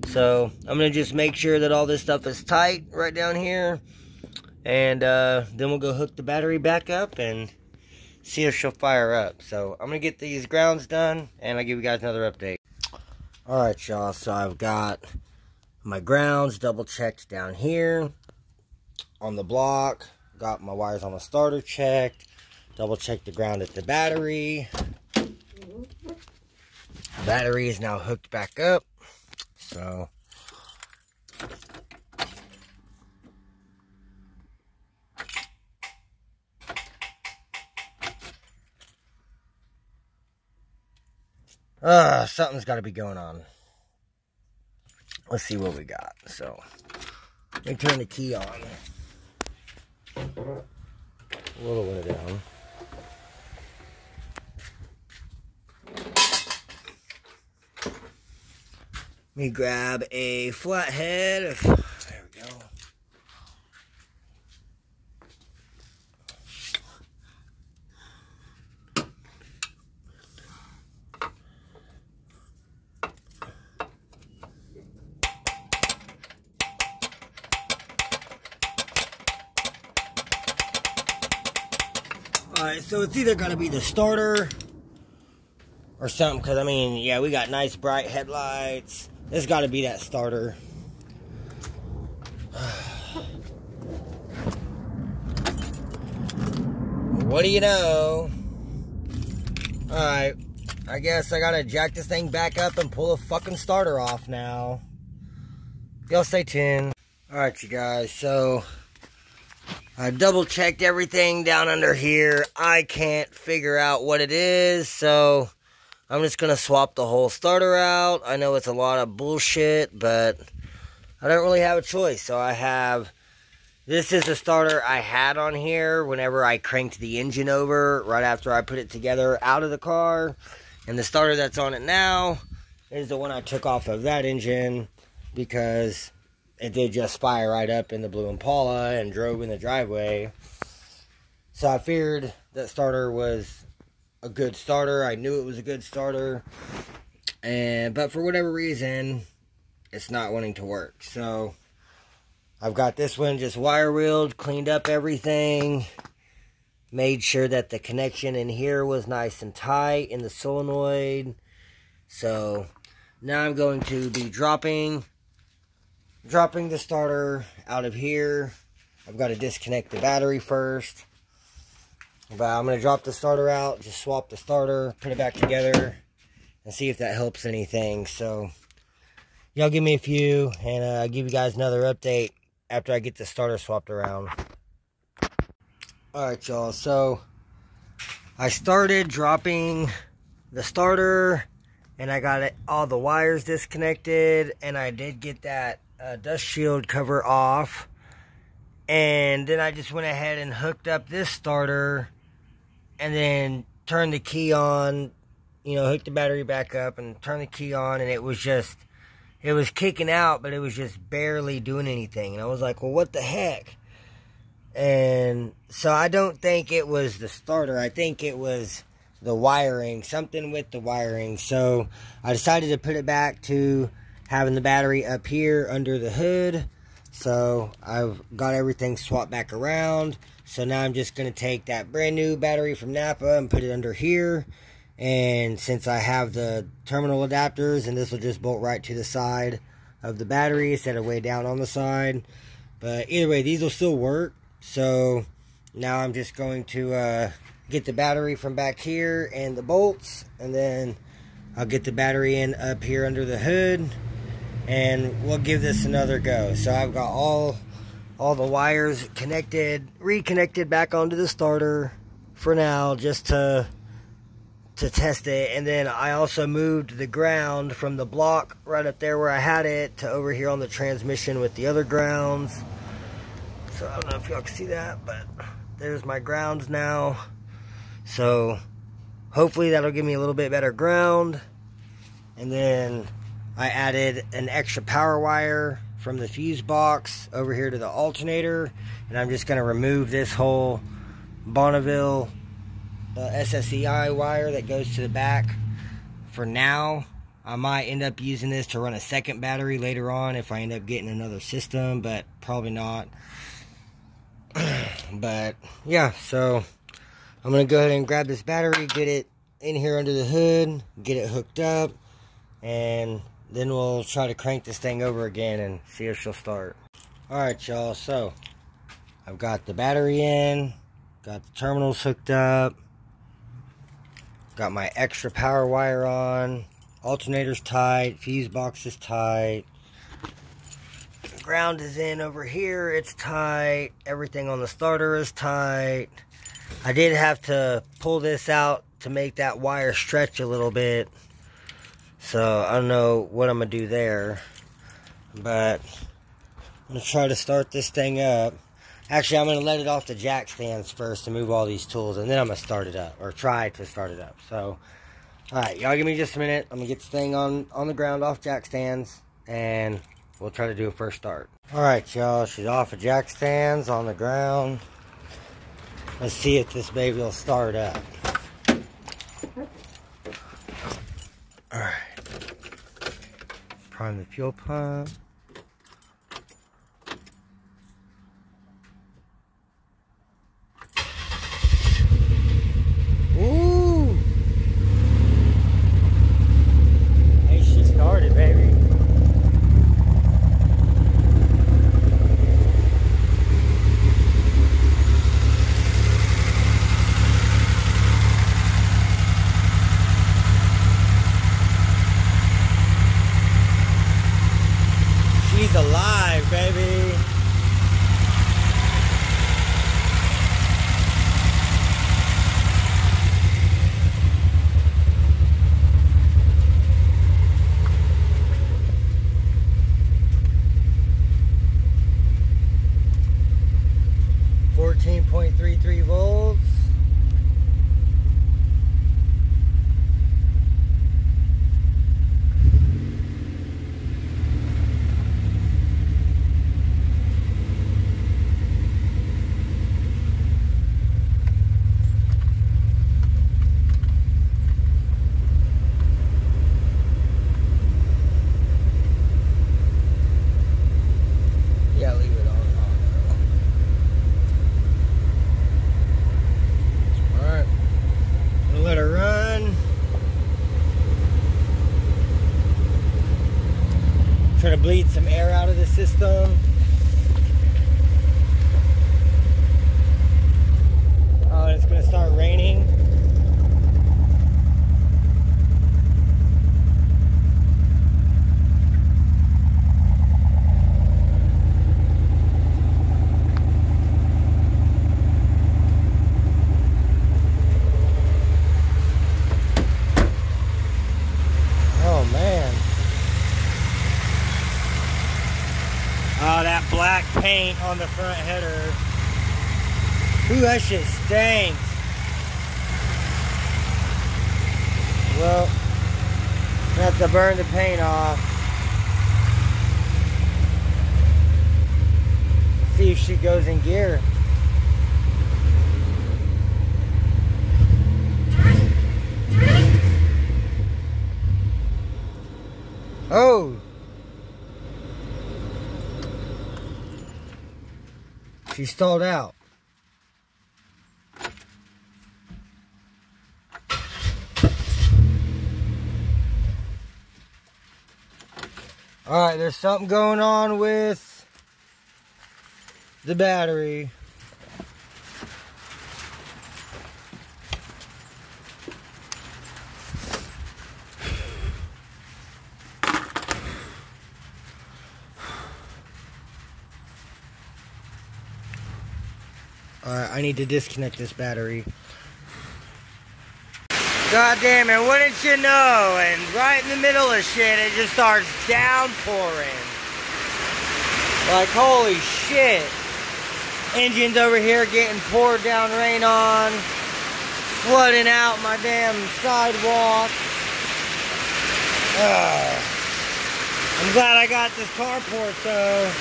Speaker 1: So I'm going to just make sure that all this stuff is tight right down here. And then we'll go hook the battery back up and see if she'll fire up. So I'm going to get these grounds done, and I'll give you guys another update. Alright, y'all, so I've got my grounds double checked down here on the block. Got my wires on the starter checked. Double checked the ground at the battery. The battery is now hooked back up. So something's got to be going on. Let's see what we got. So let me turn the key on. A little bit down. Let me grab a flathead. There we go. Alright, so it's either gonna be the starter or something, because I mean, yeah, we got nice bright headlights. This got to be that starter. What do you know? Alright, I guess I gotta jack this thing back up and pull the fucking starter off now. Y'all stay tuned. Alright, you guys, so I double checked everything down under here. I can't figure out what it is, so I'm just going to swap the whole starter out. I know it's a lot of bullshit, but I don't really have a choice. So I have, this is the starter I had on here whenever I cranked the engine over right after I put it together out of the car. And the starter that's on it now is the one I took off of that engine because it did just fire right up in the Blue Impala and drove in the driveway. So I figured that starter was a good starter. I knew it was a good starter, but for whatever reason it's not wanting to work. So I've got this one just wire wheeled, cleaned up everything, made sure that the connection in here was nice and tight in the solenoid. So now I'm going to be dropping the starter out of here. I've got to disconnect the battery first. But I'm going to drop the starter out, just swap the starter, put it back together, and see if that helps anything. So, y'all give me a few, and I'll give you guys another update after I get the starter swapped around. Alright, y'all, so I started dropping the starter, and I got all the wires disconnected, and I did get that dust shield cover off. And then I just went ahead and hooked up this starter and then turned the key on, you know, hooked the battery back up and turned the key on, and it was kicking out, but it was just barely doing anything. And I was like, well, what the heck? And so I don't think it was the starter. I think it was the wiring, something with the wiring. So I decided to put it back to having the battery up here under the hood. So I've got everything swapped back around. So now I'm just going to take that brand new battery from Napa and put it under here. And since I have the terminal adapters, and this will just bolt right to the side of the battery instead of way down on the side. But either way, these will still work. So now I'm just going to get the battery from back here and the bolts, and then I'll get the battery in up here under the hood, and we'll give this another go. So I've got all the wires reconnected back onto the starter for now, just to test it. And then I also moved the ground from the block right up there where I had it to over here on the transmission with the other grounds. So I don't know if y'all can see that, but there's my grounds now. So hopefully that'll give me a little bit better ground. And then I added an extra power wire from the fuse box over here to the alternator, and I'm just going to remove this whole Bonneville SSEI wire that goes to the back for now. I might end up using this to run a second battery later on if I end up getting another system, but probably not. But yeah, so I'm going to go ahead and grab this battery, get it in here under the hood, get it hooked up, and then we'll try to crank this thing over again and see if she'll start. Alright y'all, so I've got the battery in, got the terminals hooked up, got my extra power wire on, alternator's tight, fuse box is tight, ground is in over here, it's tight, everything on the starter is tight. I did have to pull this out to make that wire stretch a little bit, so I don't know what I'm going to do there, but I'm going to try to start this thing up. Actually, I'm going to let it off the jack stands first to move all these tools, and then I'm going to start it up, or try to start it up. So, alright, y'all give me just a minute. I'm going to get this thing on the ground off jack stands, and we'll try to do a first start. Alright, y'all, she's off of jack stands on the ground. Let's see if this baby will start up. Alright. Prime the fuel pump. Ooh! Hey, she started, baby. She's alive, baby. .33 volts. Yeah, leave it on. Alright. I'm gonna let her run. Try to bleed some air out of the system. Oh, and it's gonna start raining. Oh man. Oh, that black paint on the front header. Ooh, that shit stinks. Well, I have to burn the paint off. See if she goes in gear. She stalled out. Alright, there's something going on with the battery. Alright, I need to disconnect this battery. God damn it, wouldn't you know? And right in the middle of shit, it just starts downpouring. Like, holy shit. Engine's over here getting poured down rain on. Flooding out my damn sidewalk. I'm glad I got this carport though.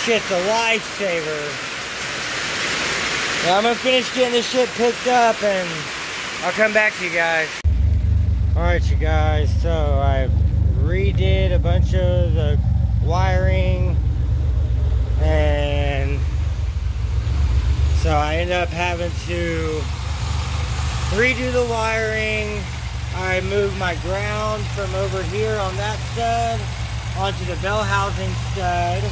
Speaker 1: Shit's a lifesaver. Yeah, I'm gonna finish getting this shit picked up and I'll come back to you guys. Alright you guys, so I redid a bunch of the wiring and so I ended up having to redo the wiring. I moved my ground from over here on that stud onto the bell housing stud.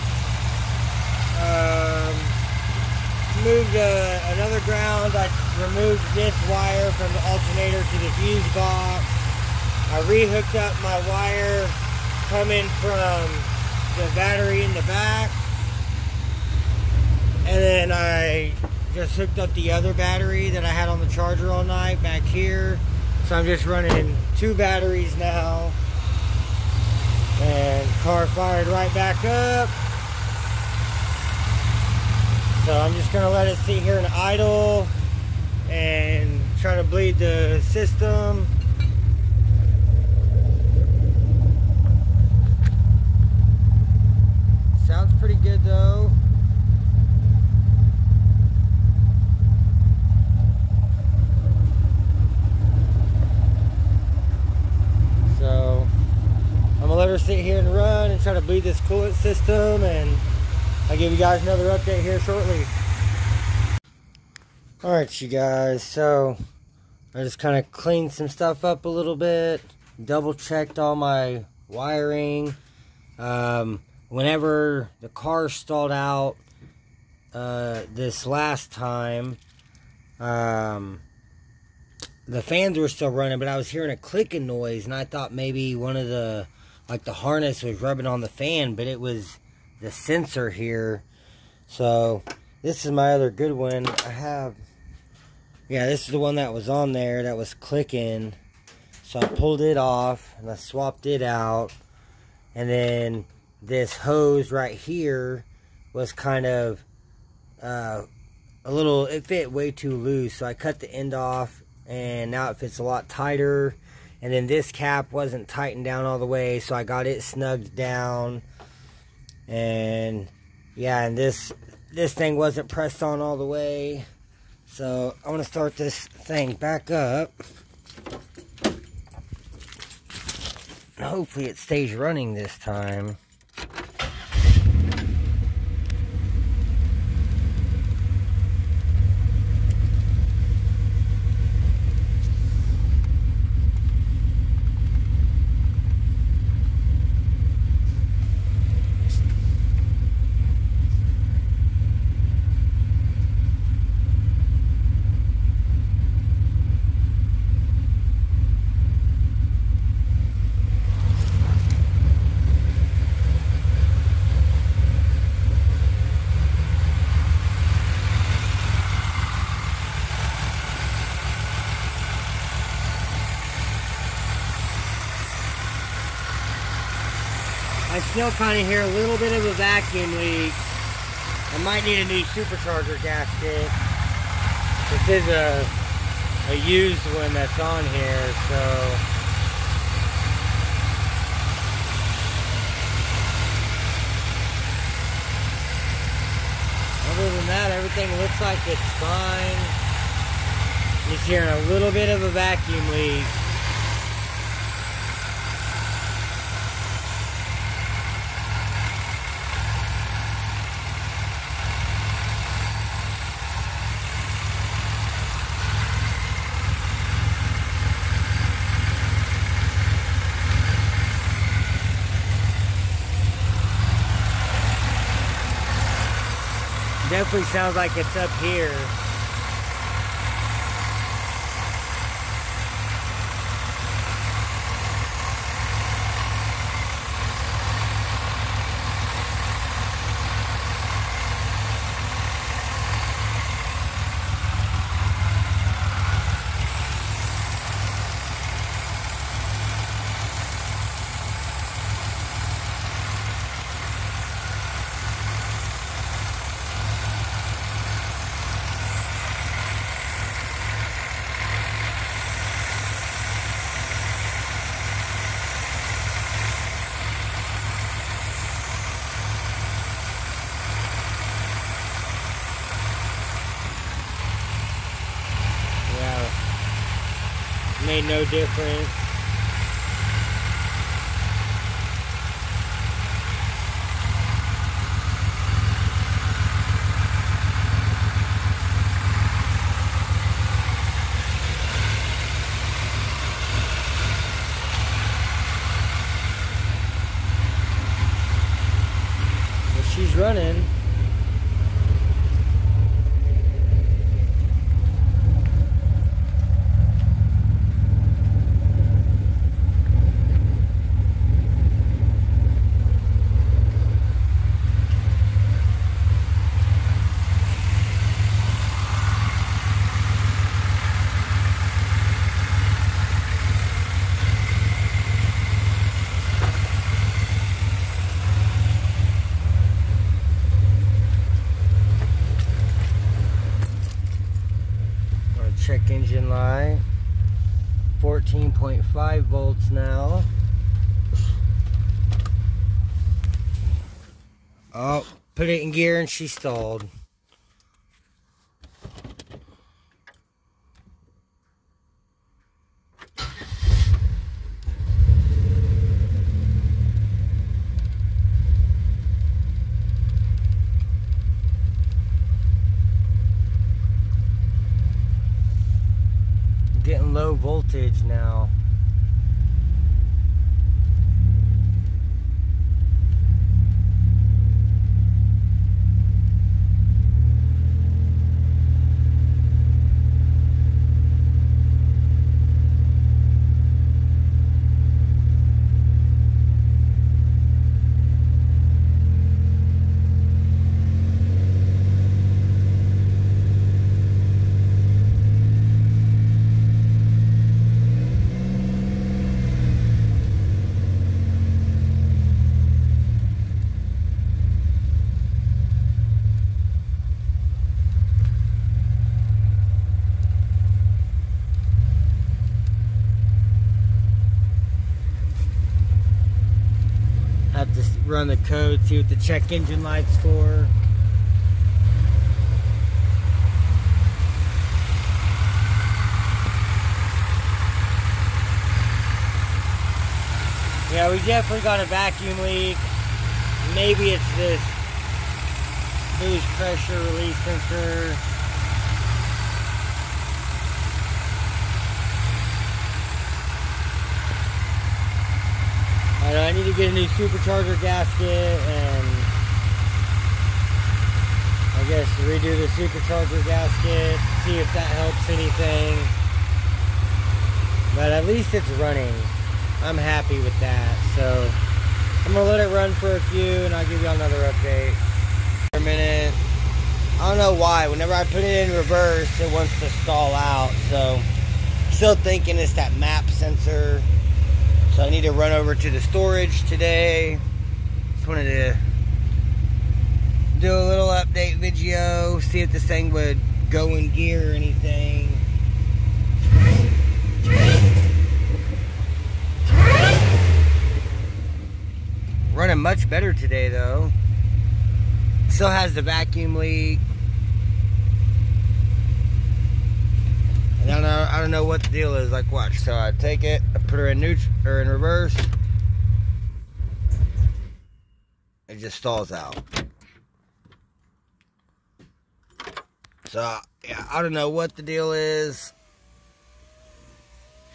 Speaker 1: Moved another ground. I removed this wire from the alternator to the fuse box. I rehooked up my wire coming from the battery in the back. And then I just hooked up the other battery that I had on the charger all night back here. So I'm just running 2 batteries now. And car fired right back up. So I'm just gonna let it sit here and idle and try to bleed the system. Sounds pretty good though. So I'm gonna let her sit here and run and try to bleed this coolant system, and I'll give you guys another update here shortly. Alright you guys, so I just kind of cleaned some stuff up a little bit, double checked all my wiring. Whenever the car stalled out this last time, the fans were still running, but I was hearing a clicking noise and I thought maybe one of the, like the harness was rubbing on the fan, but it was the sensor here. So this is my other good one. I have, yeah, this is the one that was on there that was clicking. So I pulled it off and I swapped it out, and then this hose right here was kind of a little, it fit way too loose, so I cut the end off and now it fits a lot tighter. And then this cap wasn't tightened down all the way, so I got it snugged down. And yeah, and this thing wasn't pressed on all the way, so I want to start this thing back up. Hopefully it stays running this time. I still kind of hear a little bit of a vacuum leak. I might need a new supercharger gasket. This is a used one that's on here, so other than that, everything looks like it's fine. Just hearing a little bit of a vacuum leak. definitely sounds like it's up here. Made no difference. Well, she's running. Check engine light. 14.5 volts now. Oh, put it in gear and she stalled. Getting low voltage now. Have to run the code, see what the check engine light's for. Yeah, we definitely got a vacuum leak. Maybe it's this boost pressure release sensor. I need to get a new supercharger gasket and I guess redo the supercharger gasket, see if that helps anything. But at least it's running. I'm happy with that. So I'm gonna let it run for a few and I'll give you another update. For a minute. I don't know why. Whenever I put it in reverse, it wants to stall out. So still thinking it's that map sensor. So I need to run over to the storage today. Just wanted to do a little update video, see if this thing would go in gear or anything. Running much better today though. Still has the vacuum leak. And I don't know what the deal is. Like, watch. So I take it, I put her in neutral or in reverse. It just stalls out. So yeah, I don't know what the deal is.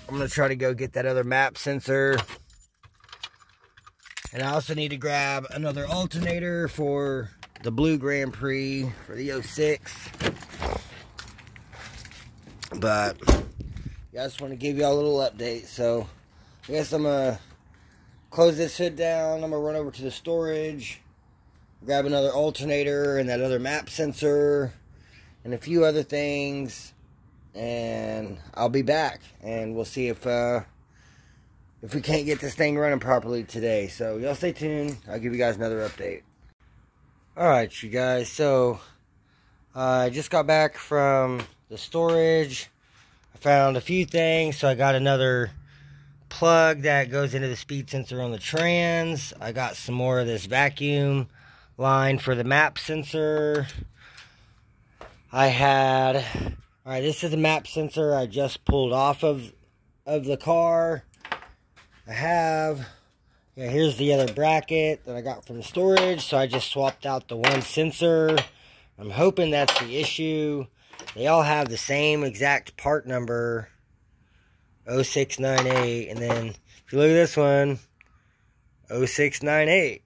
Speaker 1: I'm gonna try to go get that other map sensor. And I also need to grab another alternator for the blue Grand Prix for the 06. But yeah, I just want to give y'all a little update. So I guess I'm gonna close this hood down. I'm gonna run over to the storage, grab another alternator and that other map sensor and a few other things, and I'll be back, and we'll see if we can't get this thing running properly today. So y'all stay tuned. I'll give you guys another update. Alright, you guys, so I just got back from the storage. I found a few things. So I got another plug that goes into the speed sensor on the trans. I got some more of this vacuum line for the map sensor. Alright, this is the map sensor I just pulled off of the car. Here's the other bracket that I got from the storage. So I just swapped out the one sensor. I'm hoping that's the issue. They all have the same exact part number, 0698. And then if you look at this one, 0698.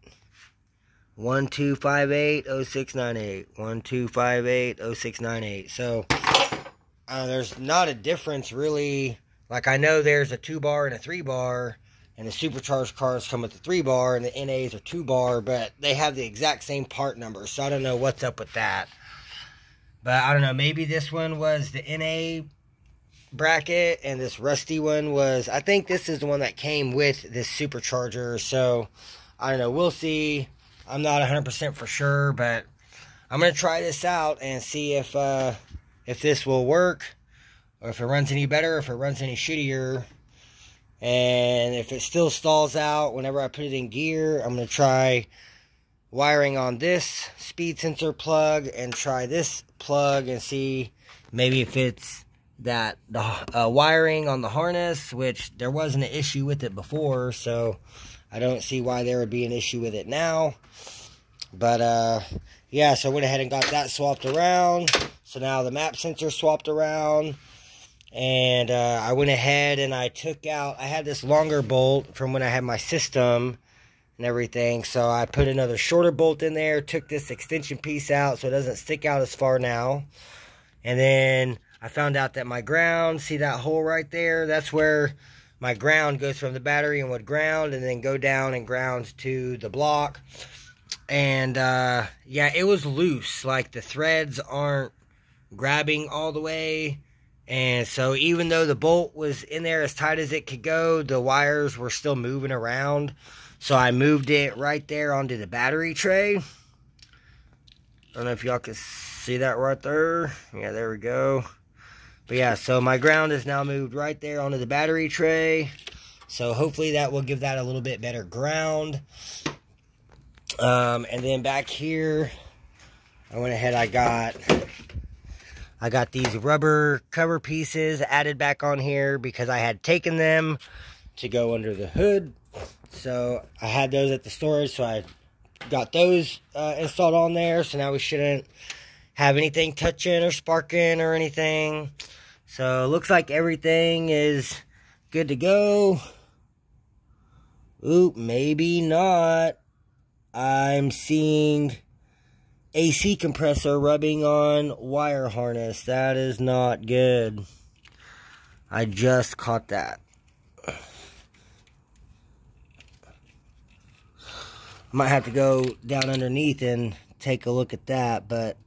Speaker 1: 1258 0698. 1258 0698. So there's not a difference really. Like, I know there's a 2-bar and a 3-bar, and the supercharged cars come with the 3-bar, and the NAs are 2-bar, but they have the exact same part number, so I don't know what's up with that. But I don't know, maybe this one was the NA bracket, and this rusty one was, I think this is the one that came with this supercharger, so I don't know, we'll see. I'm not 100% for sure, but I'm going to try this out and see if this will work, or if it runs any better, if it runs any shittier. And if it still stalls out whenever I put it in gear, I'm going to try wiring on this speed sensor plug and try this plug and see maybe if it's the wiring on the harness, which there wasn't an issue with it before, so I don't see why there would be an issue with it now. But yeah, so I went ahead and got that swapped around. So now the map sensor swapped around. And I went ahead and I took out, I had this longer bolt from when I had my system and everything. So I put another shorter bolt in there, took this extension piece out so it doesn't stick out as far now. And then I found out that my ground, see that hole right there? That's where my ground goes from the battery and would ground and then go down and ground to the block. And yeah, it was loose. Like, the threads aren't grabbing all the way. And so even though the bolt was in there as tight as it could go, the wires were still moving around. So I moved it right there onto the battery tray. I don't know if y'all can see that right there. Yeah, there we go. But yeah, so my ground is now moved right there onto the battery tray. So hopefully that will give that a little bit better ground. And then back here, I went ahead, I got these rubber cover pieces added back on here because I had taken them to go under the hood. So I had those at the storage, so I got those installed on there. So now we shouldn't have anything touching or sparking or anything. So it looks like everything is good to go. Oop, maybe not. I'm seeing AC compressor rubbing on wire harness. That is not good. I just caught that. I might have to go down underneath and take a look at that, but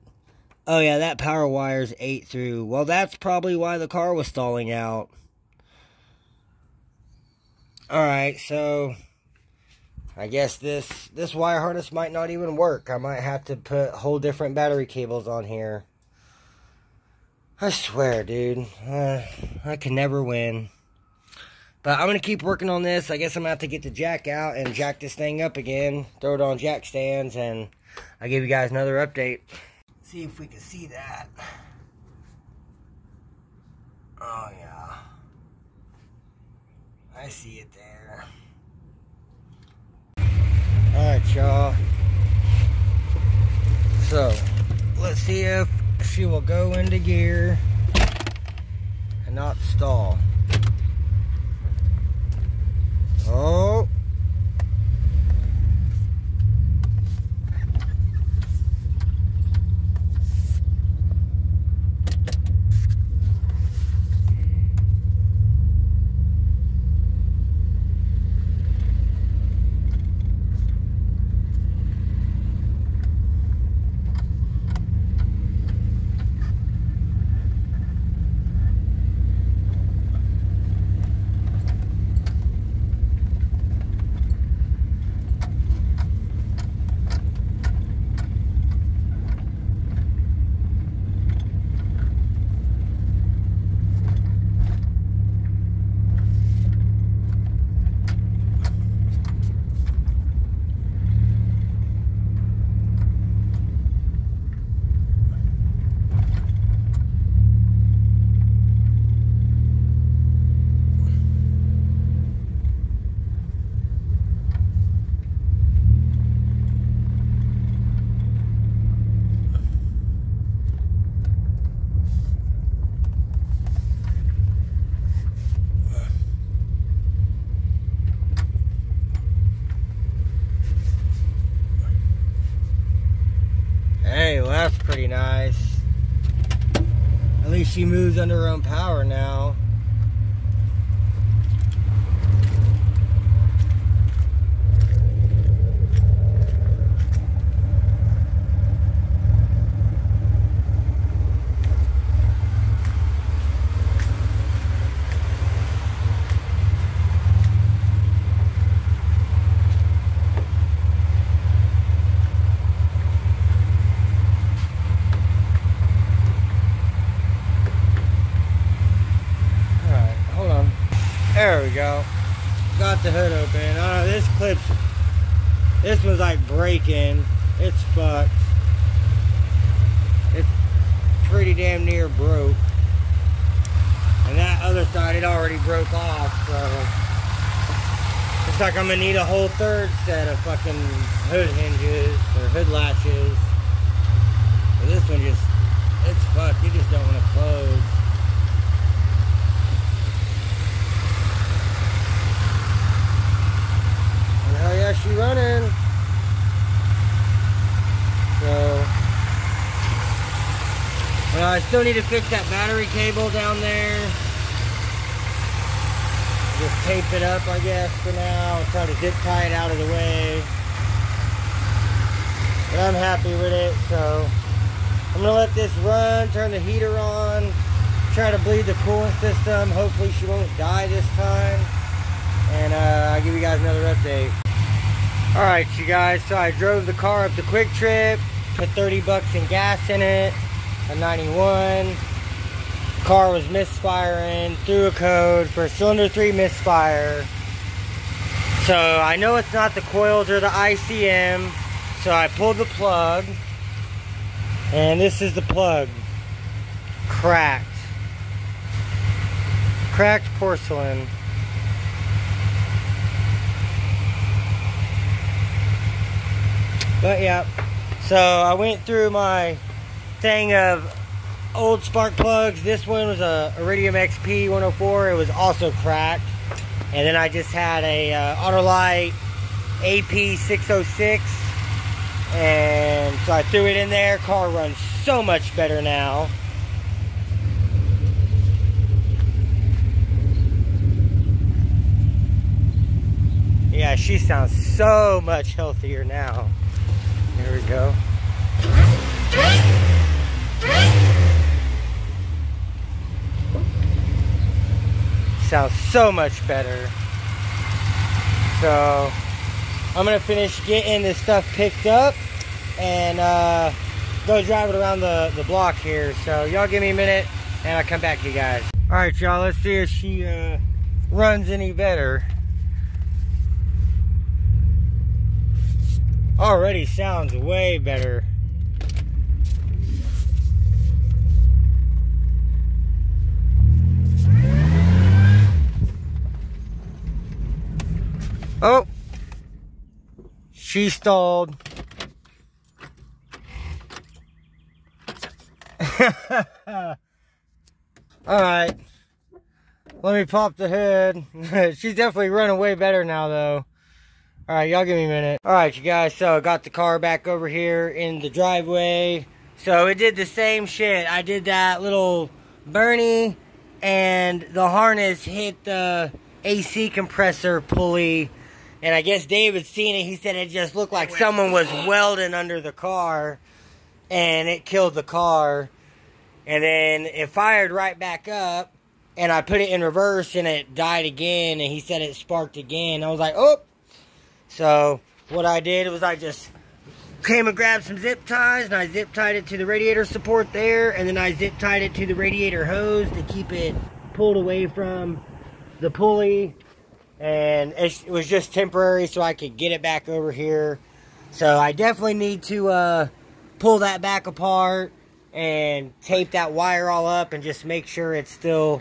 Speaker 1: oh yeah, that power wire's 8 through. Well, that's probably why the car was stalling out. Alright, so I guess this wire harness might not even work. I might have to put whole different battery cables on here. I swear, dude. I can never win. But I'm going to keep working on this. I guess I'm going to have to get the jack out and jack this thing up again. Throw it on jack stands, and I'll give you guys another update. See if we can see that. Oh, yeah. I see it there. Alright, y'all. So, let's see if she will go into gear and not stall. Oh. that's pretty nice. At least she moves under her own power now. There we go. Got the hood open. This one's like breaking. It's fucked. It's pretty damn near broke. And that other side, it already broke off, so it's like I'm gonna need a whole third set of fucking hood hinges or hood latches. But this one just, it's fucked. You just don't want to close. Oh yeah, she running. So, well, I still need to fix that battery cable down there. Just tape it up, I guess, for now. Try to zip tie it out of the way. But I'm happy with it, so I'm gonna let this run, turn the heater on, try to bleed the coolant system. Hopefully she won't die this time. And I'll give you guys another update. Alright, you guys, so I drove the car up the Quick Trip, put 30 bucks in gas in it, a 91. Car was misfiring, threw a code for cylinder 3 misfire. So I know it's not the coils or the ICM, so I pulled the plug, and this is the plug. Cracked. Cracked porcelain. But yeah, so I went through my thing of old spark plugs. This one was a Iridium XP 104. It was also cracked. And then I just had a Autolite AP 606. And so I threw it in there. Car runs so much better now. Yeah, she sounds so much healthier now. There we go. Sounds so much better. So I'm gonna finish getting this stuff picked up and go drive it around the block here. So y'all give me a minute and I'll come back to you guys. Alright y'all, let's see if she runs any better. Already sounds way better. Oh, she stalled. Alright, let me pop the hood. She's definitely running way better now though. Alright, y'all give me a minute. Alright, you guys, so I got the car back over here in the driveway. So it did the same shit. I did that little Bernie, and the harness hit the AC compressor pulley. And I guess David seen it. He said it just looked like someone was welding under the car. And it killed the car. And then it fired right back up. And I put it in reverse and it died again. And he said it sparked again. I was like, oh. So what I did was I just came and grabbed some zip ties, and I zip tied it to the radiator support there, and then I zip tied it to the radiator hose to keep it pulled away from the pulley. And it was just temporary so I could get it back over here. So I definitely need to pull that back apart and tape that wire all up and just make sure it's good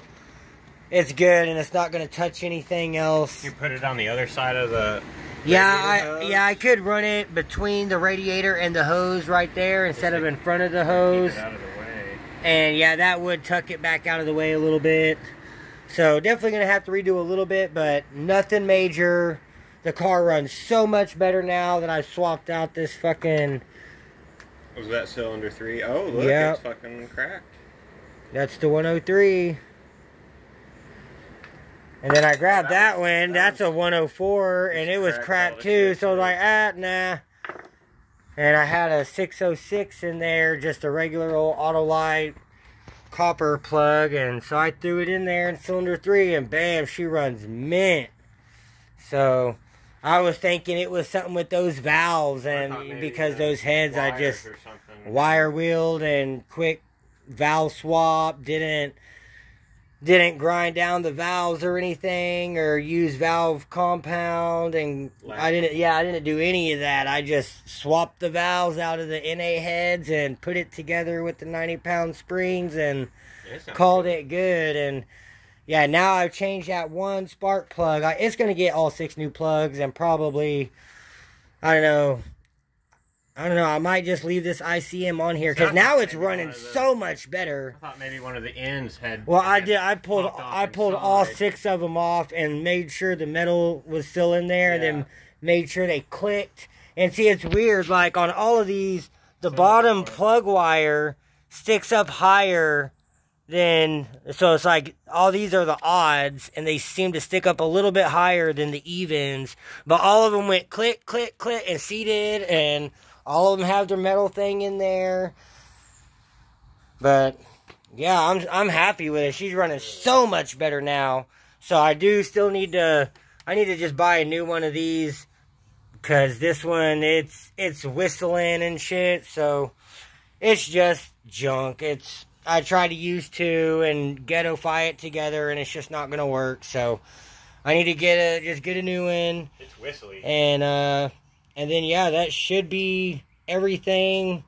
Speaker 1: and it's not going to touch anything else.
Speaker 2: You put it on the other side of the
Speaker 1: Yeah, I could run it between the radiator and the hose right there instead of in front of the hose.
Speaker 2: Keep it out of the way.
Speaker 1: And yeah, that would tuck it back out of the way a little bit. So definitely going to have to redo a little bit, but nothing major. The car runs so much better now that I swapped out this fucking
Speaker 2: Was that cylinder 3? Oh, look,
Speaker 1: Yep.
Speaker 2: it's fucking cracked.
Speaker 1: That's the 103. And then I grabbed that one. That's a 104, and it was cracked too. So I was like, nah. And I had a 606 in there, just a regular old Autolite copper plug. And so I threw it in there in cylinder 3, and bam, she runs mint. So I was thinking it was something with those valves, and because those heads I just wire wheeled and quick valve swap, didn't grind down the valves or anything, or use valve compound, and I didn't do any of that. I just swapped the valves out of the NA heads and put it together with the 90-pound springs and called it good. And yeah, now I've changed that one spark plug. It's going to get all 6 new plugs, and probably, I don't know, I might just leave this ICM on here, because now it's running so much better.
Speaker 2: I thought maybe one of the ends had...
Speaker 1: Well, I did. I pulled all 6 of them off and made sure the metal was still in there, and then made sure they clicked. And see, it's weird, like on all of these, the bottom plug wire sticks up higher than... So it's like, all these are the odds, and they seem to stick up a little bit higher than the evens. But all of them went click, click, click, and seated, and... all of them have their metal thing in there. But yeah, I'm happy with it. She's running so much better now. So I do still need to just buy a new one of these, because this one it's whistling and shit. So it's just junk. I tried to use 2 and ghetto-fy it together, and it's just not gonna work. So I need to just get a new one.
Speaker 2: It's whistly.
Speaker 1: And then, yeah, that should be everything.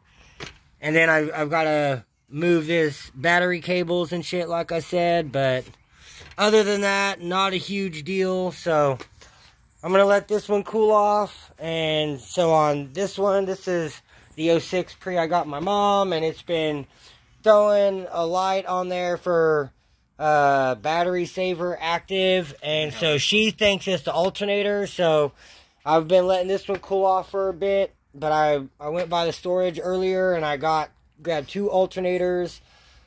Speaker 1: And then I've got to move this battery cables and shit, like I said. But other than that, not a huge deal. So I'm going to let this one cool off. And so on this one, this is the 06 Prix I got my mom. And it's been throwing a light on there for battery saver active. And so she thinks it's the alternator. So... I've been letting this one cool off for a bit, but I went by the storage earlier, and I grabbed 2 alternators.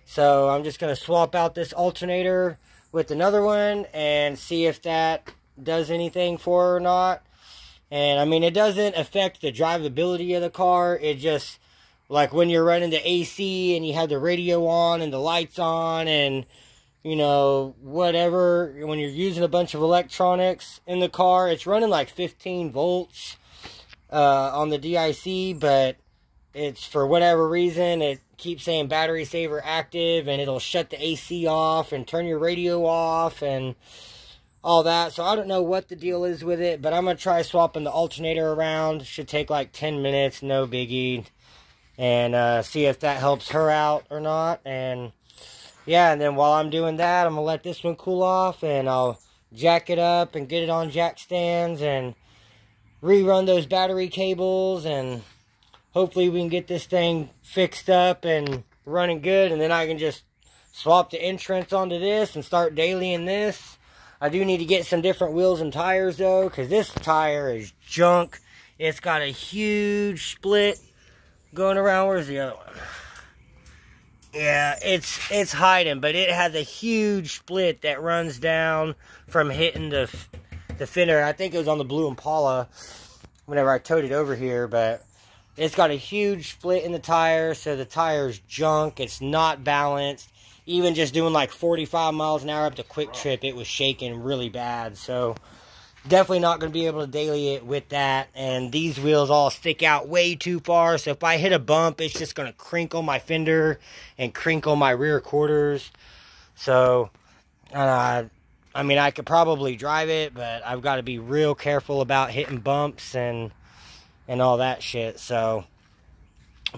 Speaker 1: So I'm just going to swap out this alternator with another one and see if that does anything for her or not. And I mean, it doesn't affect the drivability of the car. It just, like when you're running the AC and you have the radio on and the lights on and... you know, whatever, when you're using a bunch of electronics in the car, it's running like 15 volts on the DIC, but it's, for whatever reason, it keeps saying battery saver active, and it'll shut the AC off and turn your radio off and all that. So I don't know what the deal is with it, but I'm going to try swapping the alternator around. Should take like 10 minutes, no biggie, and see if that helps her out or not. And yeah, and then while I'm doing that, I'm going to let this one cool off, and I'll jack it up and get it on jack stands and rerun those battery cables, and hopefully we can get this thing fixed up and running good, and then I can just swap the entrance onto this and start dailying this. I do need to get some different wheels and tires, though, because this tire is junk. It's got a huge split going around. Where's the other one? Yeah, it's hiding, but it has a huge split that runs down from hitting the fender. I think it was on the Blue Impala whenever I towed it over here, but it's got a huge split in the tire, so the tire's junk. It's not balanced. Even just doing like 45 miles an hour up to Quick Trip, it was shaking really bad. So definitely not going to be able to daily it with that. And these wheels all stick out way too far. So if I hit a bump, it's just going to crinkle my fender and crinkle my rear quarters. So, I mean, I could probably drive it, but I've got to be real careful about hitting bumps and all that shit. So,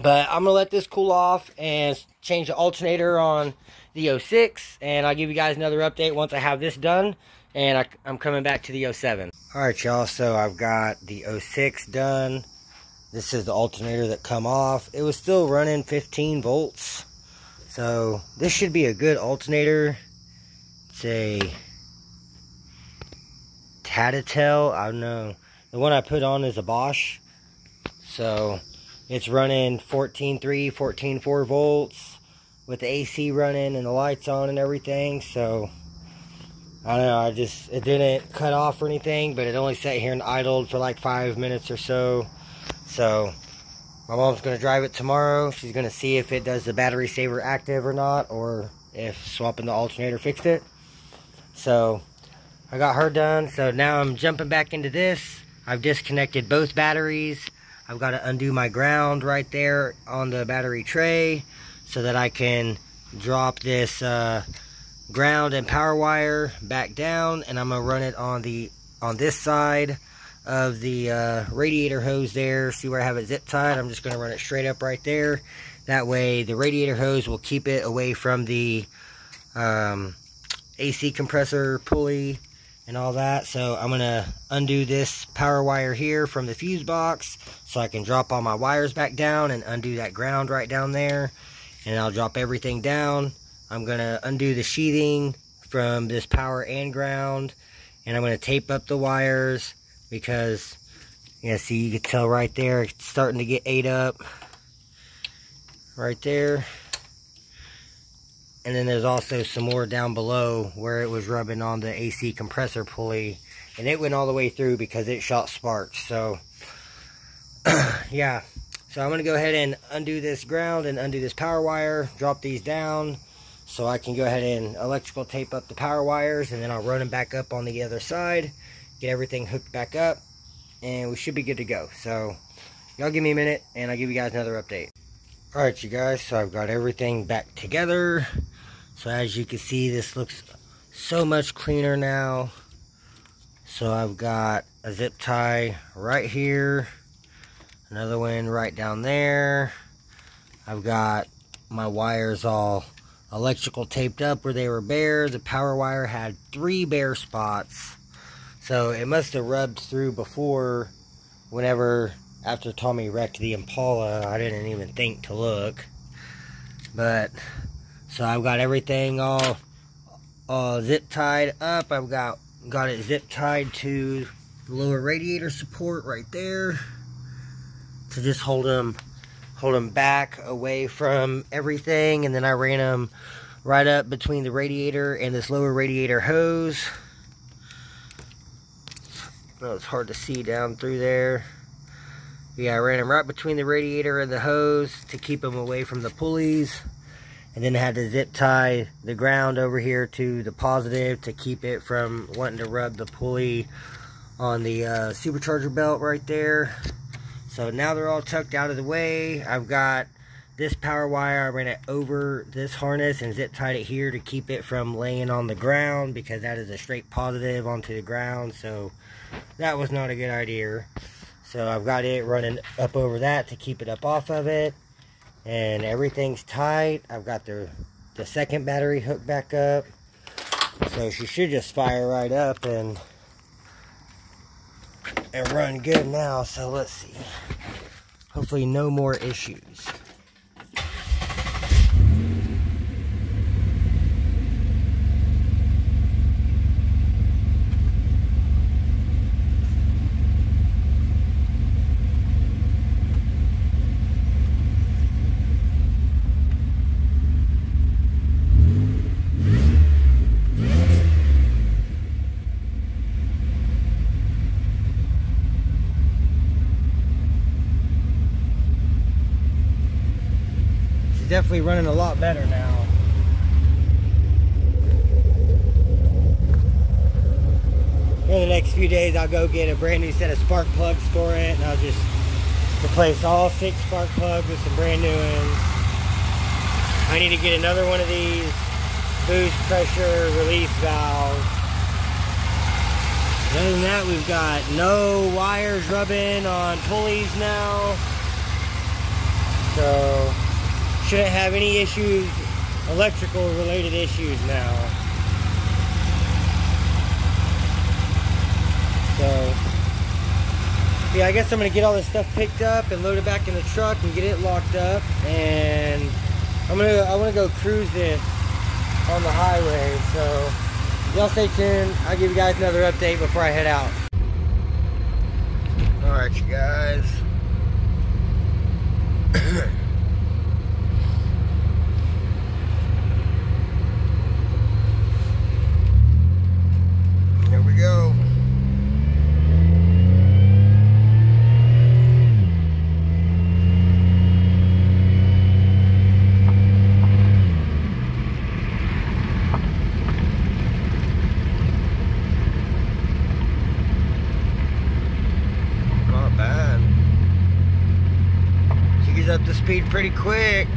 Speaker 1: but I'm going to let this cool off and change the alternator on the 06. And I'll give you guys another update once I have this done. And I'm coming back to the 07. Alright, y'all, so I've got the 06 done. This is the alternator that come off. It was still running 15 volts. So this should be a good alternator. It's a Tatatel. I don't know. The one I put on is a Bosch. So It's running 14.3, 14.4 volts with the AC running and the lights on and everything. So I don't know, it didn't cut off or anything, but it only sat here and idled for like 5 minutes or so. So my mom's going to drive it tomorrow. She's going to see if it does the battery saver active or not, or if swapping the alternator fixed it. So I got her done. So now I'm jumping back into this. I've disconnected both batteries. I've got to undo my ground right there on the battery tray so that I can drop this ground and power wire back down, and I'm gonna run it on this side of the radiator hose there. See where I have it zip tied? I'm just gonna run it straight up right there. That way the radiator hose will keep it away from the AC compressor pulley and all that. So I'm gonna undo this power wire here from the fuse box so I can drop all my wires back down and undo that ground right down there, and I'll drop everything down. I'm gonna undo the sheathing from this power and ground, and I'm gonna tape up the wires because, yeah, see, you can tell right there it's starting to get ate up right there. And then there's also some more down below where it was rubbing on the AC compressor pulley, and it went all the way through because it shot sparks. So yeah, so I'm gonna go ahead and undo this ground and undo this power wire, drop these down so I can go ahead and electrical tape up the power wires, and then I'll run them back up on the other side, get everything hooked back up, and we should be good to go. So y'all give me a minute and I'll give you guys another update. Alright, you guys, so I've got everything back together. So as you can see, this looks so much cleaner now. So I've got a zip tie right here, another one right down there. I've got my wires all electrical taped up where they were bare. The power wire had 3 bare spots, so it must have rubbed through before. After Tommy wrecked the Impala, I didn't even think to look. But so I've got everything all zip tied up. I've got it zip tied to the lower radiator support right there to just hold them back away from everything. And then I ran them right up between the radiator and this lower radiator hose. Oh, it's hard to see down through there. Yeah, I ran them right between the radiator and the hose to keep them away from the pulleys. And then I had to zip tie the ground over here to the positive to keep it from wanting to rub the pulley on the supercharger belt right there. So now they're all tucked out of the way. I've got this power wire. I ran it over this harness and zip tied it here to keep it from laying on the ground, because that is a straight positive onto the ground. So that was not a good idea. So I've got it running up over that to keep it up off of it. And everything's tight. I've got the second battery hooked back up. So she should just fire right up and run good now. So let's see. Hopefully no more issues. Definitely running a lot better now. In the next few days I'll go get a brand new set of spark plugs for it, and I'll just replace all 6 spark plugs with some brand new ones. I need to get another one of these boost pressure release valves. Other than that, we've got no wires rubbing on pulleys now, so shouldn't have any issues, electrical related issues now. So yeah, I guess I'm gonna get all this stuff picked up and load it back in the truck and get it locked up, and I wanna go cruise this on the highway. So y'all stay tuned. I'll give you guys another update before I head out. Alright, you guys. There we go. Not bad. She gets up to speed pretty quick.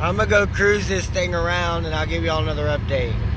Speaker 1: I'm gonna go cruise this thing around and I'll give y'all another update.